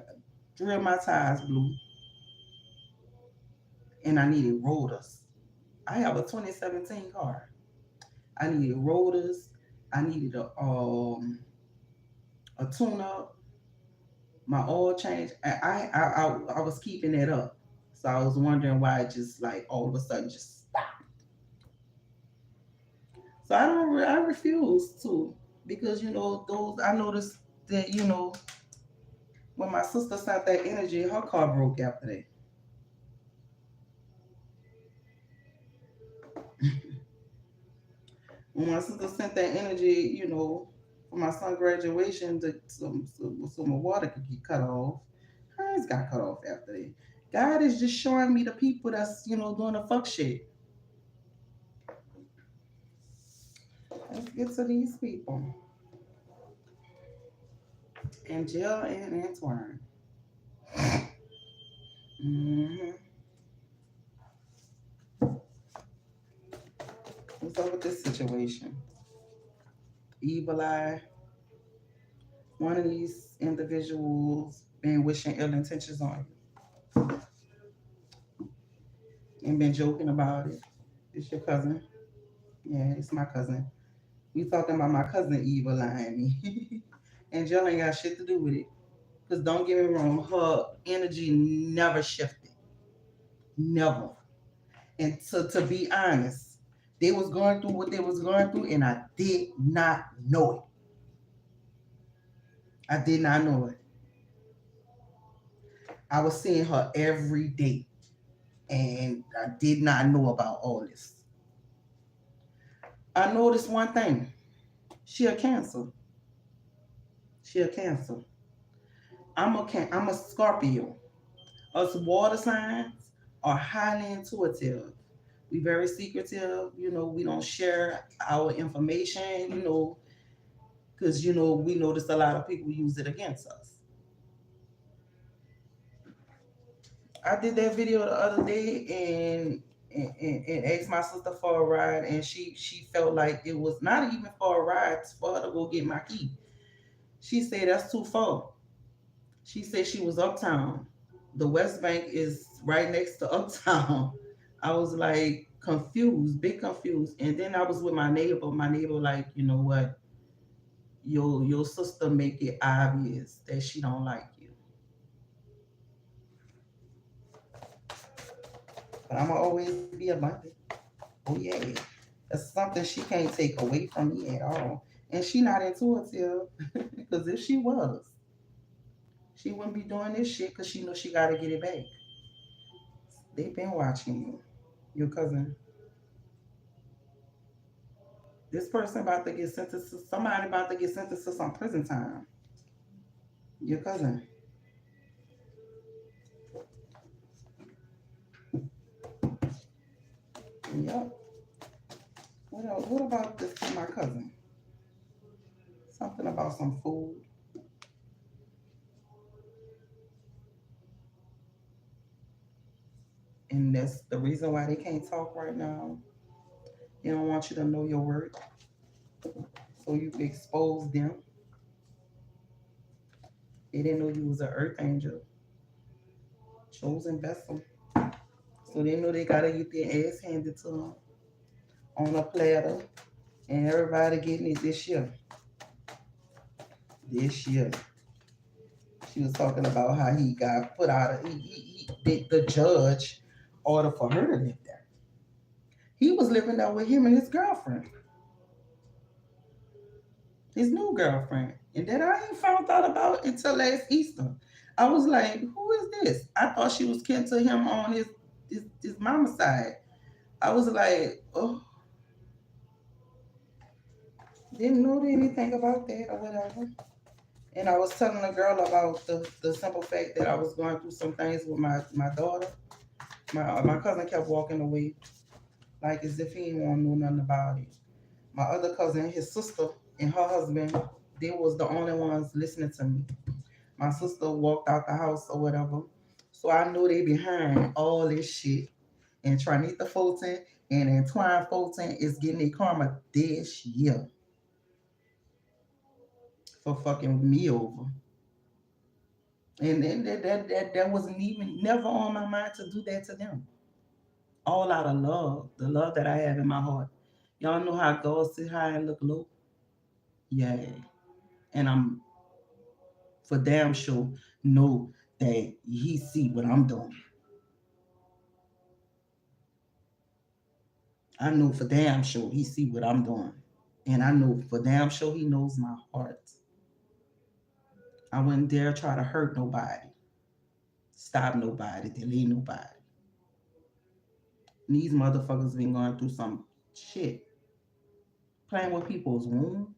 three of my tires blew and I needed rotors. I have a 2017 car. I needed rotors. I needed a tune up, my oil change. I was keeping it up, so I was wondering why it just like all of a sudden just stopped. So I refuse to because those I noticed that when my sister sent that energy, her car broke after that. When my sister sent that energy, for my son graduation, so my water could get cut off. Hers got cut off after that. God is just showing me the people that's doing the fuck shit. Let's get to these people. Angel and Antoine. hmm What's up with this situation? Evil Eye. One of these individuals been wishing ill intentions on you and been joking about it. It's your cousin. Yeah, it's my cousin. We talking about my cousin Evil Eye and me. Angel ain't got shit to do with it. Because don't get me wrong, her energy never shifted. Never. And to be honest, they was going through what they was going through, and I did not know it. I did not know it. I was seeing her every day, and I did not know about all this. I noticed one thing. She a Cancer. She a Cancer. I'm a Scorpio. Us water signs are highly intuitive. We very secretive. We don't share our information. Because we noticed a lot of people use it against us. I did that video the other day and asked my sister for a ride, and she felt like it was not even for a ride, it's for her to go get my key. She said that's too far. She said she was uptown. The West Bank is right next to uptown. I was like confused, big confused. And then I was with my neighbor. My neighbor, like, you know what? Your sister make it obvious that she don't like you. But I'ma always be abundant. Oh yeah. That's something she can't take away from me at all. And she not intuitive. Because if she was, she wouldn't be doing this shit because she knows she gotta get it back. They've been watching you. Your cousin. This person about to get sentenced to somebody about to get sentenced to some prison time. Your cousin. Yep. What else? What about this my cousin? Something about some food. And that's the reason why they can't talk right now. They don't want you to know your worth. So you expose them. They didn't know you was an earth angel. Chosen vessel. So they know they gotta get their ass handed to them on a platter. And everybody getting it this year. This year. She was talking about how he got put out of the judge order for her to live there. He was living there with him and his girlfriend, his new girlfriend. And that I ain't found out about until last Easter. I was like, who is this? I thought she was kin to him on his mama's side. I was like, oh, didn't know anything about that or whatever. And I was telling the girl about the simple fact that I was going through some things with my daughter. My cousin kept walking away like as if he didn't want to know nothing about it. My other cousin, his sister, and her husband, they was the only ones listening to me. My sister walked out the house or whatever. So I know they behind all this shit. And Trinita Fulton and Antoine Fulton is getting their karma this year for fucking me over. And then that wasn't even never on my mind to do that to them. All out of love, the love that I have in my heart. Y'all know how God sit high and look low? Yeah. And I'm for damn sure know that he see what I'm doing. I know for damn sure he see what I'm doing. And I know for damn sure he knows my heart. I wouldn't dare try to hurt nobody, stop nobody, delay nobody. And these motherfuckers been going through some shit. Playing with people's womb.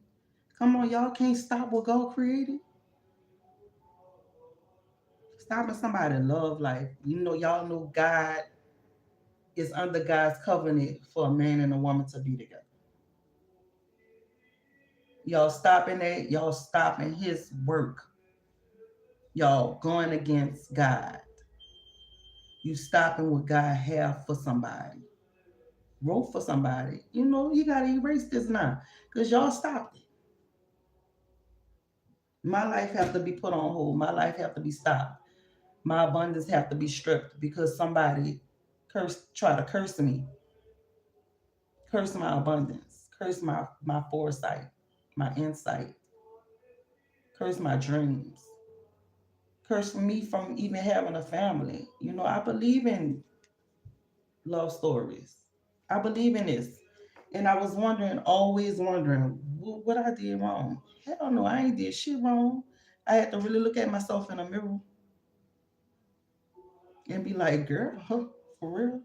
Come on, y'all can't stop what God created. Stopping somebody love life. Y'all know God is under God's covenant for a man and a woman to be together. Y'all stopping that. Y'all stopping his work. Y'all going against God. You stopping what God have for somebody. Wrote for somebody. You got to erase this now. Because y'all stopped it. My life have to be put on hold. My life have to be stopped. My abundance have to be stripped because somebody try to curse me. Curse my abundance. Curse my foresight. My insight. Curse my dreams. Curse me from even having a family. I believe in love stories. I believe in this. And I was wondering, always wondering, what I did wrong. Hell no, I ain't did shit wrong. I had to really look at myself in a mirror and be like, girl, huh, for real?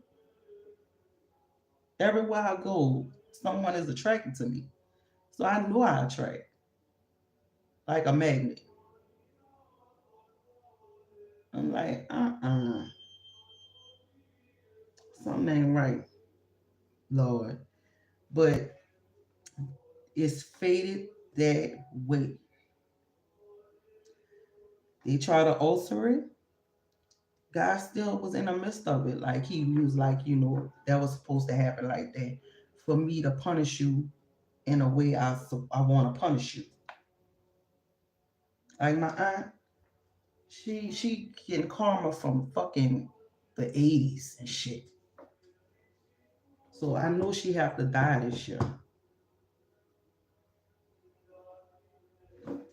Everywhere I go, someone is attracted to me. So I know I attract like a magnet. I'm like, something ain't right, Lord. But it's fated that way. They try to alter it. God still was in the midst of it. Like he was like, that was supposed to happen like that for me to punish you in a way I want to punish you. Like my aunt, she getting karma from fucking the 80s and shit. So I know she have to die this year.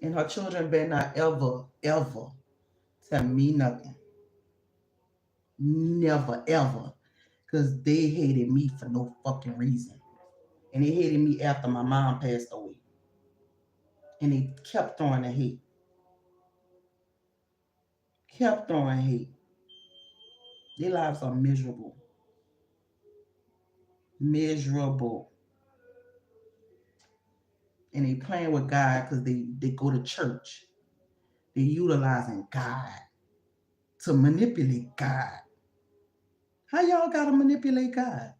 And her children better not ever, ever tell me nothing. Never, ever. Because they hated me for no fucking reason. And they hated me after my mom passed away. And they kept throwing the hate. Kept throwing hate. Their lives are miserable. Miserable. And they playing with God because they go to church. They utilizing God to manipulate God. How y'all gotta manipulate God?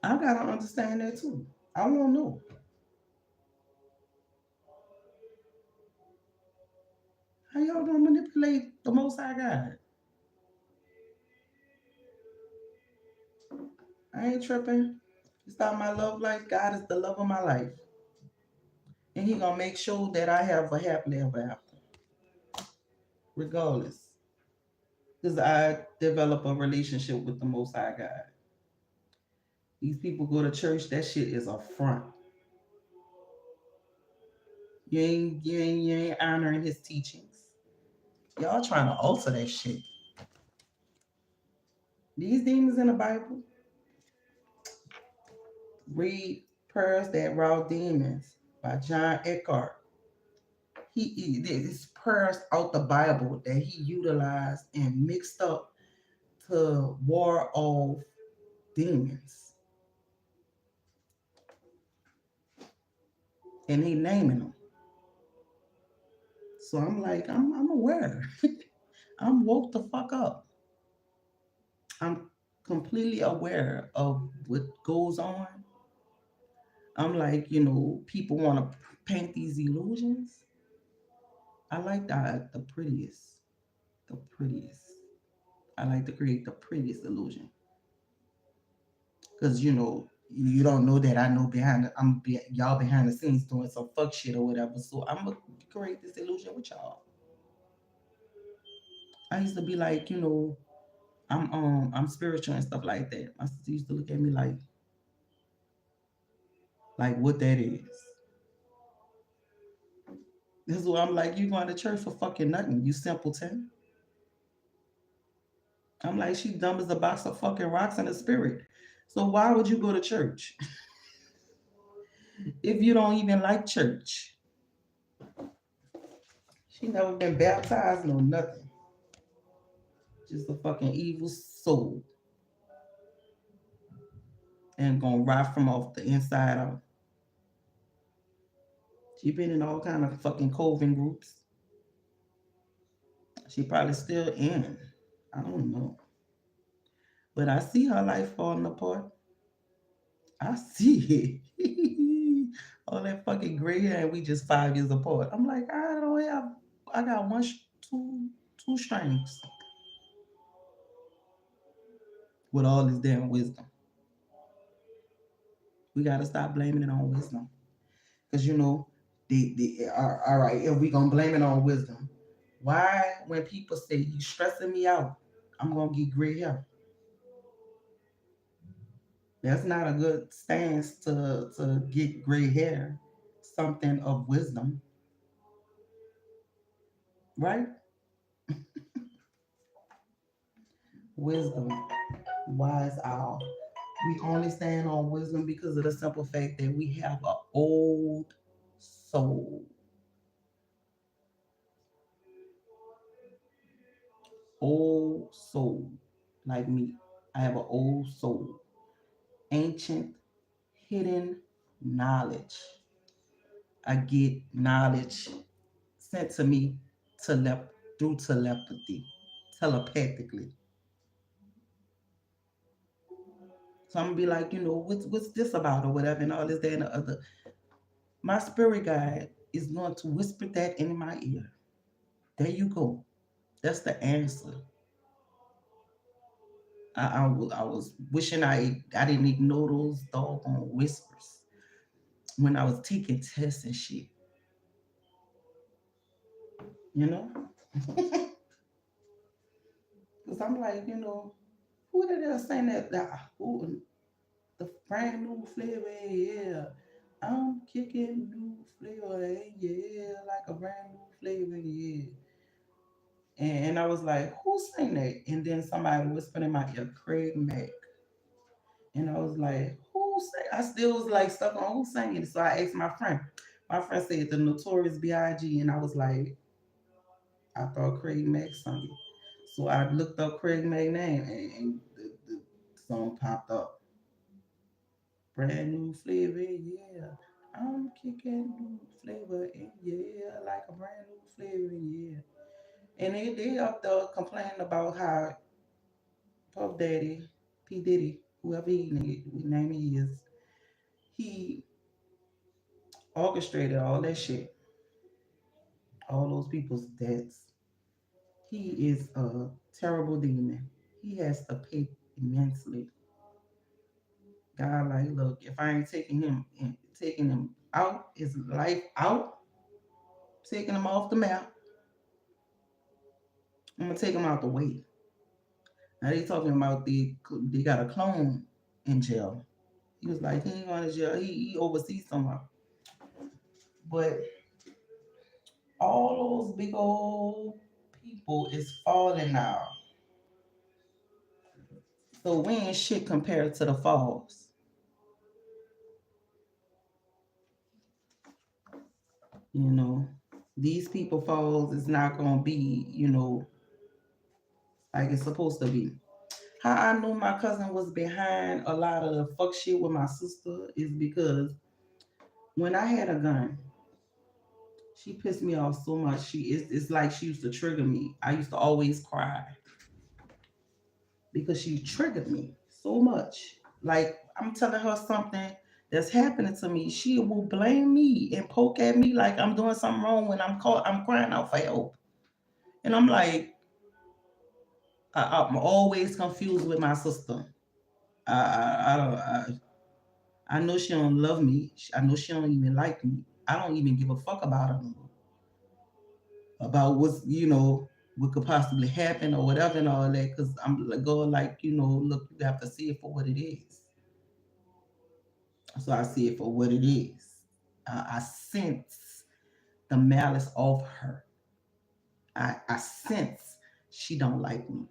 I gotta understand that too. I won't know. How y'all gonna manipulate the most high God? I ain't tripping. It's not my love life. God is the love of my life. And he gonna make sure that I have a happily ever after. Regardless. Because I develop a relationship with the most high God. These people go to church, that shit is a front. You ain't honoring his teachings. Y'all trying to alter that shit. These demons in the Bible, read Prayers That Rout Demons by John Eckhart. It's prayers out the Bible that he utilized and mixed up to war off demons. And he naming them. So I'm like, I'm aware. I'm woke the fuck up. I'm completely aware of what goes on. I'm like, people want to paint these illusions. I like the prettiest. The prettiest. I like to create the prettiest illusion. Because, you don't know that I know y'all behind the scenes doing some fuck shit or whatever. So I'm going to create this illusion with y'all. I used to be like, I'm spiritual and stuff like that. My sister used to look at me like what that is. This is why I'm like, you going to church for fucking nothing, you simpleton. I'm like, she dumb as a box of fucking rocks in the spirit. So why would you go to church if you don't even like church? She never been baptized, no nothing. Just a fucking evil soul. And gonna rot from off the inside out. She been in all kind of fucking coven groups. She probably still in. I don't know. But I see her life falling apart. I see it. All that fucking gray hair, and we just 5 years apart. I'm like, I don't have. I got two strings with all this damn wisdom. We gotta stop blaming it on wisdom, because all right. If we gonna blame it on wisdom, why when people say you stressing me out, I'm gonna get gray hair? That's not a good stance to get gray hair. Something of wisdom, right? Wisdom, wise owl. We only stand on wisdom because of the simple fact that we have an old soul. Old soul. Like me. I have an old soul. Ancient, hidden knowledge. I get knowledge sent to me through telepathy, telepathically. So I'm gonna be like, what's this about or whatever, and all this, that, and the other. My spirit guide is going to whisper that in my ear. There you go. That's the answer. I was wishing I didn't ignore those doggone whispers when I was taking tests and shit. You know, because I'm like, who did they saying that who the brand new flavor, yeah. I'm kicking new flavor, yeah, like a brand new flavor, yeah. And I was like, who's saying that? And then somebody whispered in my ear, Craig Mack. And I was like, who say? I still was like stuck on who's saying it. So I asked my friend. My friend said the Notorious B.I.G. And I was like, I thought Craig Mack sung it. So I looked up Craig Mack name and the song popped up. Brand new flavor, yeah. I'm kicking new flavor in, yeah, like a brand new flavor, yeah. And they up there complaining about how Puff Daddy, P. Diddy, whoever his name he is, he orchestrated all that shit, all those people's deaths. He is a terrible demon. He has to pay immensely. God, like, look, if I ain't taking him out, his life out, taking him off the map, I'm gonna take him out the way. Now they talking about they got a clone in jail. He was like, he ain't going to jail. He oversees somehow. But all those big old people is falling now. So we ain't shit compared to the falls. You know, these people falls is not gonna be, like it's supposed to be. How I knew my cousin was behind a lot of the fuck shit with my sister is because when I had a gun, she pissed me off so much. It's like she used to trigger me. I used to always cry because she triggered me so much. Like I'm telling her something that's happening to me, she will blame me and poke at me like I'm doing something wrong when I'm crying out for help. And I'm like, I'm always confused with my sister. I don't. I know she don't love me. I know she don't even like me. I don't even give a fuck about her no more. About what could possibly happen or whatever and all that. Because I'm like, going like, look, you have to see it for what it is. So I see it for what it is. I sense the malice of her. I sense she don't like me.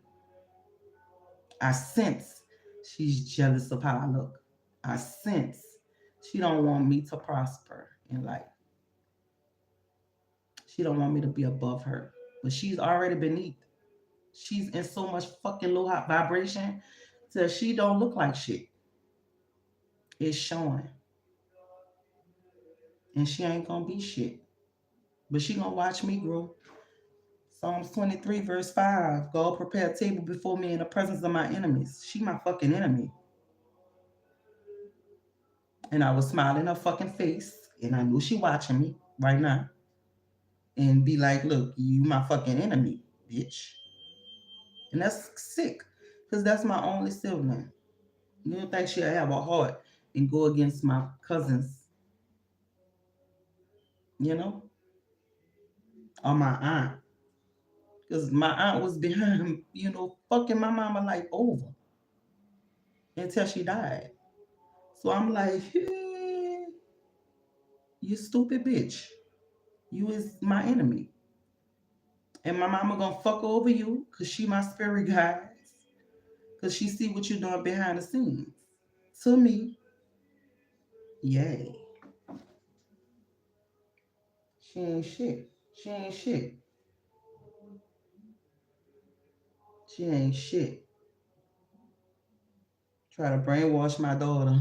I sense she's jealous of how I look. I sense she don't want me to prosper in life. She don't want me to be above her. But she's already beneath. She's in so much fucking low vibration till she don't look like shit. It's showing. And she ain't gonna be shit. But she gonna watch me grow. Psalms 23, verse 5. God prepare a table before me in the presence of my enemies. She my fucking enemy. And I was smiling in her fucking face. And I knew she watching me right now. And be like, look, you my fucking enemy, bitch. And that's sick. Because that's my only sibling. You don't think she'll have a heart and go against my cousins, you know? Or my aunt. Because my aunt was behind, fucking my mama life over until she died. So I'm like, hey, you stupid bitch. You is my enemy. And my mama gonna fuck over you because she my spirit guides. Cause she see what you're doing behind the scenes. To me, yay. She ain't shit. She ain't shit. She ain't shit. Try to brainwash my daughter.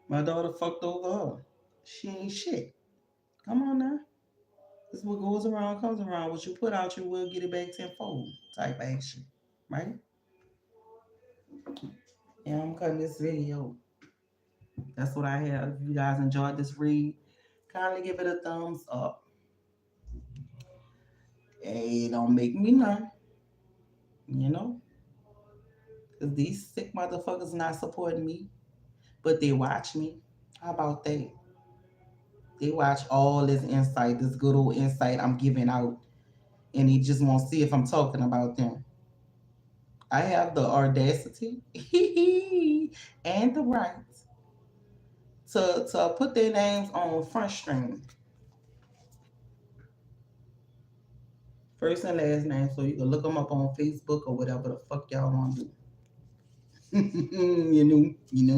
My daughter fucked over her. She ain't shit. Come on now. This what goes around comes around. What you put out, you will get it back tenfold. Type action. Right? Yeah, I'm cutting this video. That's what I have. If you guys enjoyed this read, kindly give it a thumbs up. Hey, don't make me none. You know? Because these sick motherfuckers not supporting me, but they watch me. How about that? They watch all this insight, this good old insight I'm giving out, and they just want to see if I'm talking about them. I have the audacity and the right to put their names on front string, first and last name, so you can look them up on Facebook or whatever the fuck y'all want to do. No.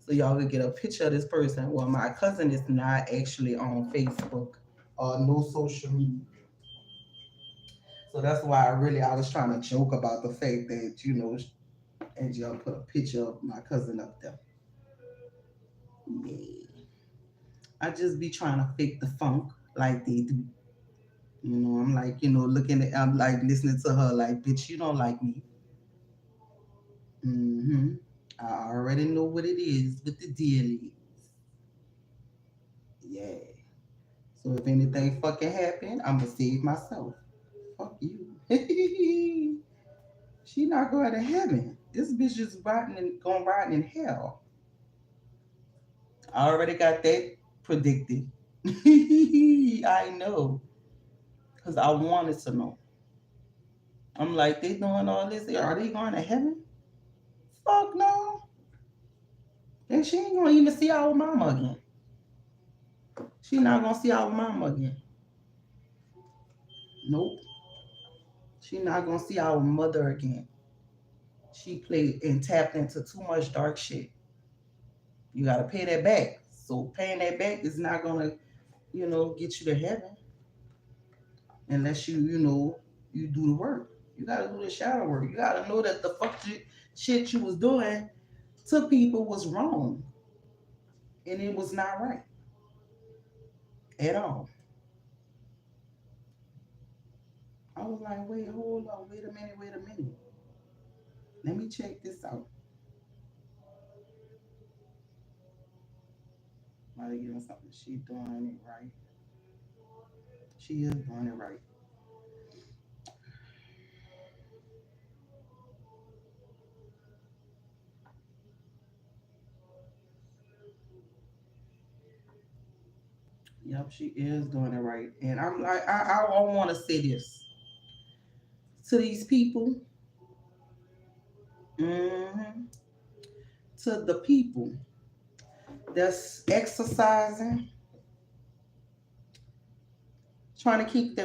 So y'all could get a picture of this person. Well, my cousin is not actually on Facebook or no social media. So that's why I was trying to joke about the fact that, and y'all put a picture of my cousin up there. Yeah. I just be trying to fake the funk like they do. I'm like, I'm like listening to her like, bitch, you don't like me. Mm-hmm. I already know what it is with the deal is. Yeah. So if anything fucking happen, I'ma save myself. Fuck you. She not going to heaven. This bitch is gonna rot in hell. I already got that predicted. I know. Cause I wanted to know. I'm like, they doing all this. Are they going to heaven? Fuck no. And she ain't gonna even see our mama again. She not gonna see our mama again. Nope. She not gonna see our mother again. She played and tapped into too much dark shit. You gotta pay that back. So paying that back is not gonna, get you to heaven unless you do the work. You gotta do the shadow work. You gotta know that the shit you was doing to people was wrong. And it was not right at all. I was like, wait, hold on, wait a minute. Let me check this out. Might have given something. She doing it right. She is doing it right. Yep, she is doing it right. And I'm like, I want to say this to these people, hmm to the people that's exercising, trying to keep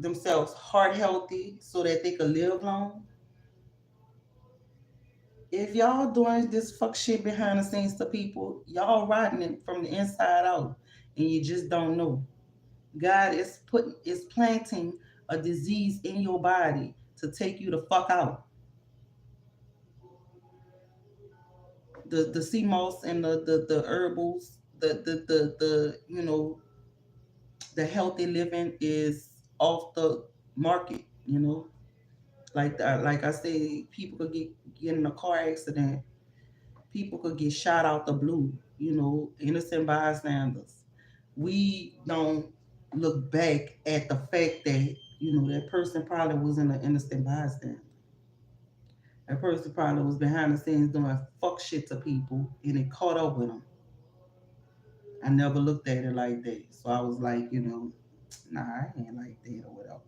themselves heart healthy so that they can live long. If y'all doing this fuck shit behind the scenes to people, y'all riding it from the inside out, and you just don't know. God is planting a disease in your body to take you the fuck out. The sea moss and the herbals, the healthy living is off the market. Like I say, people could get in a car accident. People could get shot out the blue. Innocent bystanders. We don't look back at the fact that that person probably was in an innocent bystander. That person probably was behind the scenes doing fuck shit to people, and it caught up with them. I never looked at it like that, so I was like, nah, I ain't like that or whatever.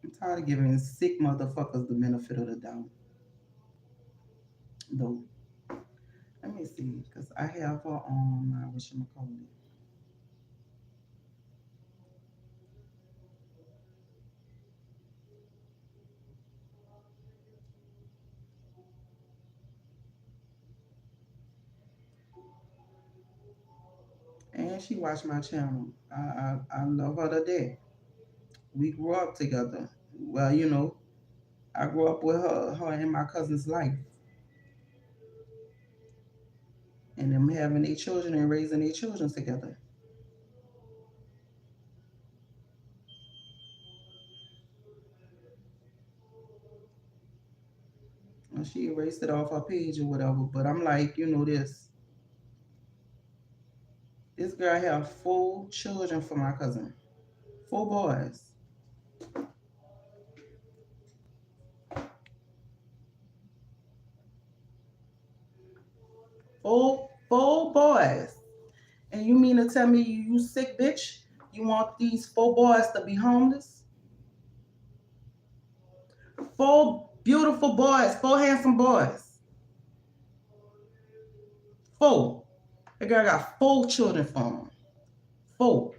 I'm tired of giving sick motherfuckers the benefit of the doubt, though. Let me see, cause I have her on my whatchamacallit. she watched my channel. I love her to death. We grew up together. Well, I grew up with her in my cousin's life, and them having their children and raising their children together. And she erased it off her page or whatever. But I'm like, this girl have 4 children for my cousin, 4 boys, four boys. And you mean to tell me you sick bitch? You want these 4 boys to be homeless? 4 beautiful boys, 4 handsome boys, 4. The girl got 4 children for him. 4.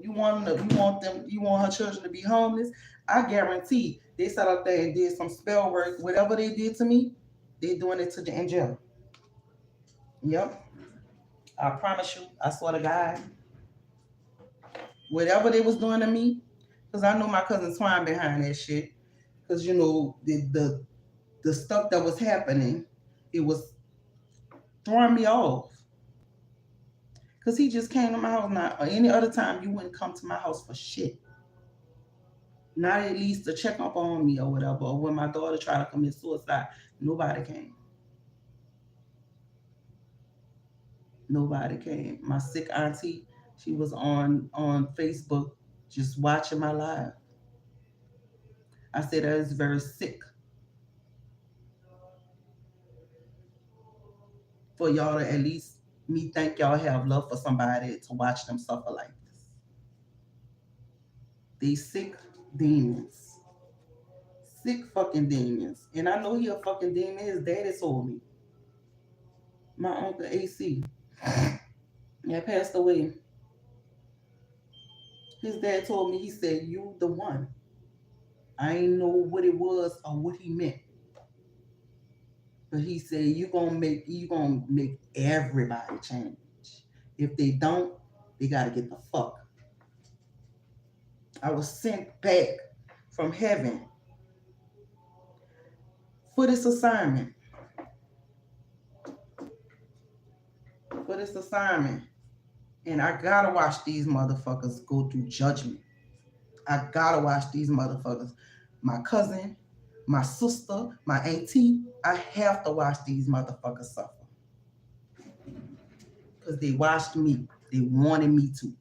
You want her children to be homeless? I guarantee they sat up there and did some spell work. Whatever they did to me, they doing it to the in jail. Yep. I promise you, I swear to God, whatever they was doing to me, because I know my cousin Twine behind that shit. Because the stuff that was happening, it was throwing me off. Because he just came to my house. Now, any other time, you wouldn't come to my house for shit. Not at least to check up on me or whatever. Or when my daughter tried to commit suicide, nobody came. Nobody came. My sick auntie, she was on Facebook just watching my live. I said that is very sick for y'all to at least me think y'all have love for somebody to watch them suffer like this. These sick demons. Sick fucking demons. And I know he a fucking demon. His daddy told me. My uncle AC. That passed away. His dad told me, he said, you the one. I ain't know what it was or what he meant. But he said you gonna make everybody change. If they don't, they gotta get the fuck. I was sent back from heaven for this assignment. For this assignment. And I gotta watch these motherfuckers go through judgment. I gotta watch these motherfuckers. My cousin, my sister, my auntie, I have to watch these motherfuckers suffer. Because they watched me. They wanted me to.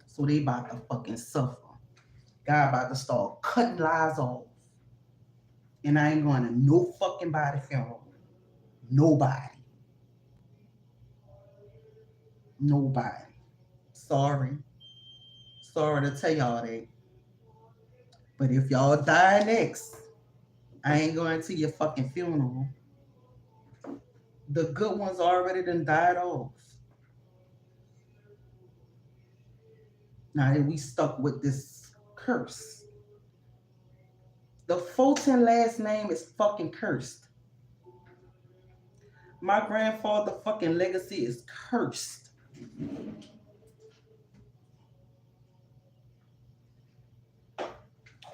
So they about to fucking suffer. God about to start cutting lives off. And I ain't going to no fucking body funeral. Nobody. Nobody. Sorry. Sorry to tell y'all that. But if y'all die next, I ain't going to your fucking funeral. The good ones already done died off. Now that we stuck with this curse. The Fulton last name is fucking cursed. My grandfather fucking legacy is cursed.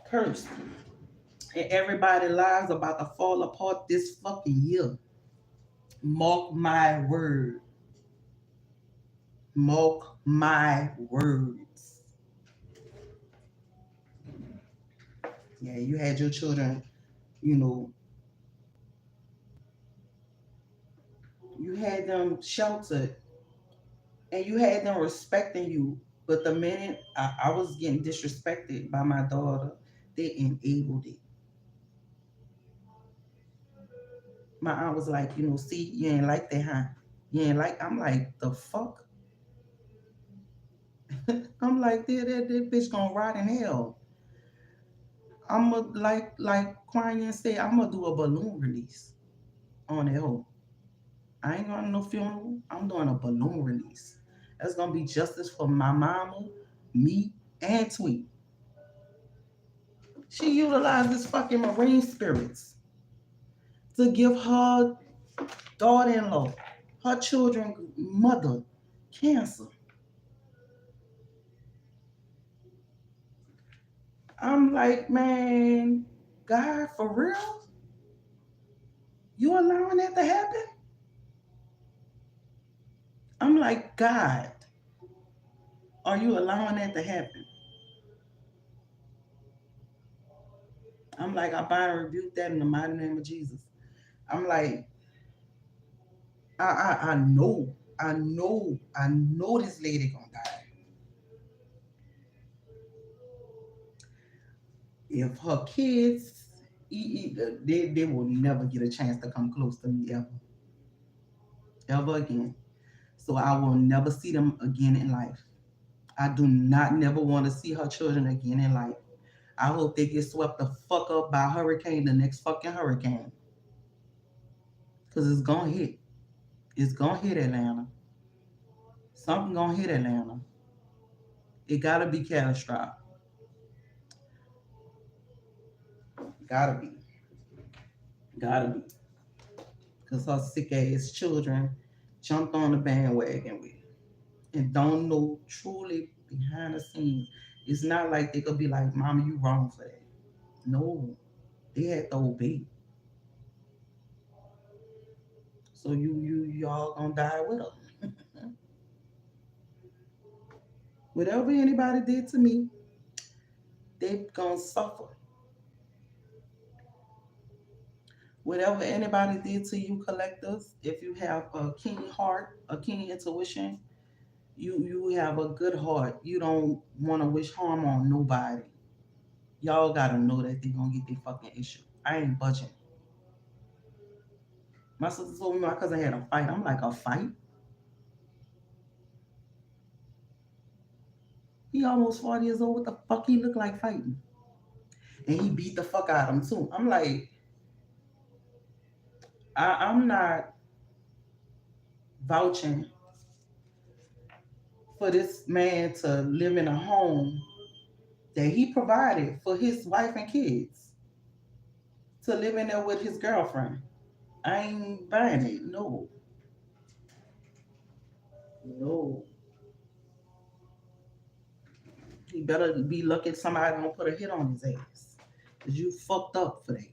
Cursed. And everybody's lives about to fall apart this fucking year. Mark my word. Mark my words. Yeah, you had your children, you know, you had them sheltered and you had them respecting you. But the minute I was getting disrespected by my daughter, they enabled it. My aunt was like, see, you ain't like that, huh? You ain't like, I'm like, the fuck? I'm like, that bitch gonna rot in hell. I'm going to, like Kwanye said, I'm going to do a balloon release on that hoe. I ain't going to no funeral. I'm doing a balloon release. That's going to be justice for my mama, me, and Tweet. She utilized this fucking marine spirits to give her daughter-in-law Her children mother cancer. I'm like, man, God, for real? You allowing that to happen? I'm like, God, are you allowing that to happen? I'm like, I bind and rebuke that in the mighty name of Jesus. I'm like, I know, I know this lady gonna die. If her kids, they will never get a chance to come close to me ever, ever again. So I will never see them again in life. I do not never want to see her children again in life. I hope they get swept the fuck up by a hurricane, the next fucking hurricane. Cause it's gonna hit. It's gonna hit Atlanta. Something gonna hit Atlanta. It gotta be catastrophic. Gotta be. Gotta be. Cause her sick ass children jumped on the bandwagon with it and don't know truly behind the scenes. It's not like they could be like, Mama, you wrong for that. No. They had to obey. So y'all gonna die with her. Whatever anybody did to me, they gonna suffer. Whatever anybody did to you, collectors, if you have a keen heart, a keen intuition, you have a good heart. You don't want to wish harm on nobody. Y'all gotta know that they gonna get their fucking issue. I ain't budging. My sister told me my cousin had a fight. I'm like, a fight? He almost 40 years old. What the fuck he look like fighting? And he beat the fuck out of him too. I'm like, I'm not vouching for this man to live in a home that he provided for his wife and kids to live in there with his girlfriend. I ain't buying it. No, no. He better be lucky somebody don't put a hit on his ass. Cause you fucked up for that.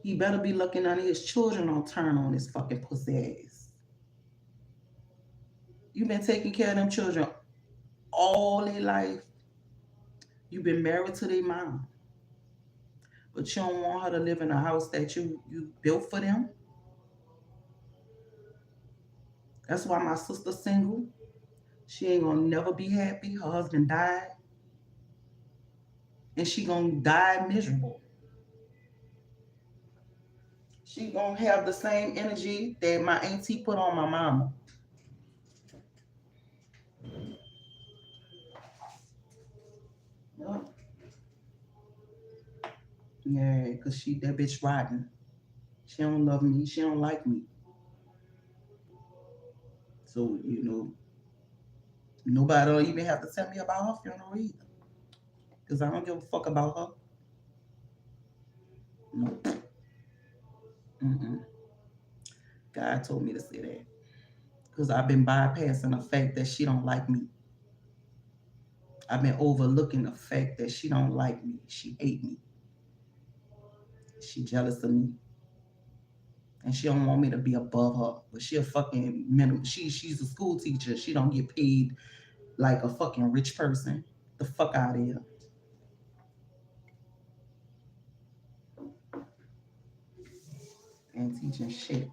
He better be lucky none of his children don't turn on his fucking pussy ass. You been taking care of them children all their life. You been married to their mom. But you don't want her to live in a house that you built for them. That's why my sister's single. She ain't gonna never be happy. Her husband died. And she gonna die miserable. She gonna have the same energy that my auntie put on my mama. Yup. Yeah, cause she that bitch rotten. She don't love me. She don't like me. So nobody don't even have to tell me about her funeral either. Cause I don't give a fuck about her. Nope. Mm-mm. God told me to say that. Cause I've been bypassing the fact that she don't like me. I've been overlooking the fact that she don't like me. She hate me. She jealous of me. And she don't want me to be above her. But she a fucking minimum. She's a school teacher. She don't get paid like a fucking rich person. The fuck out of here. And teaching shit.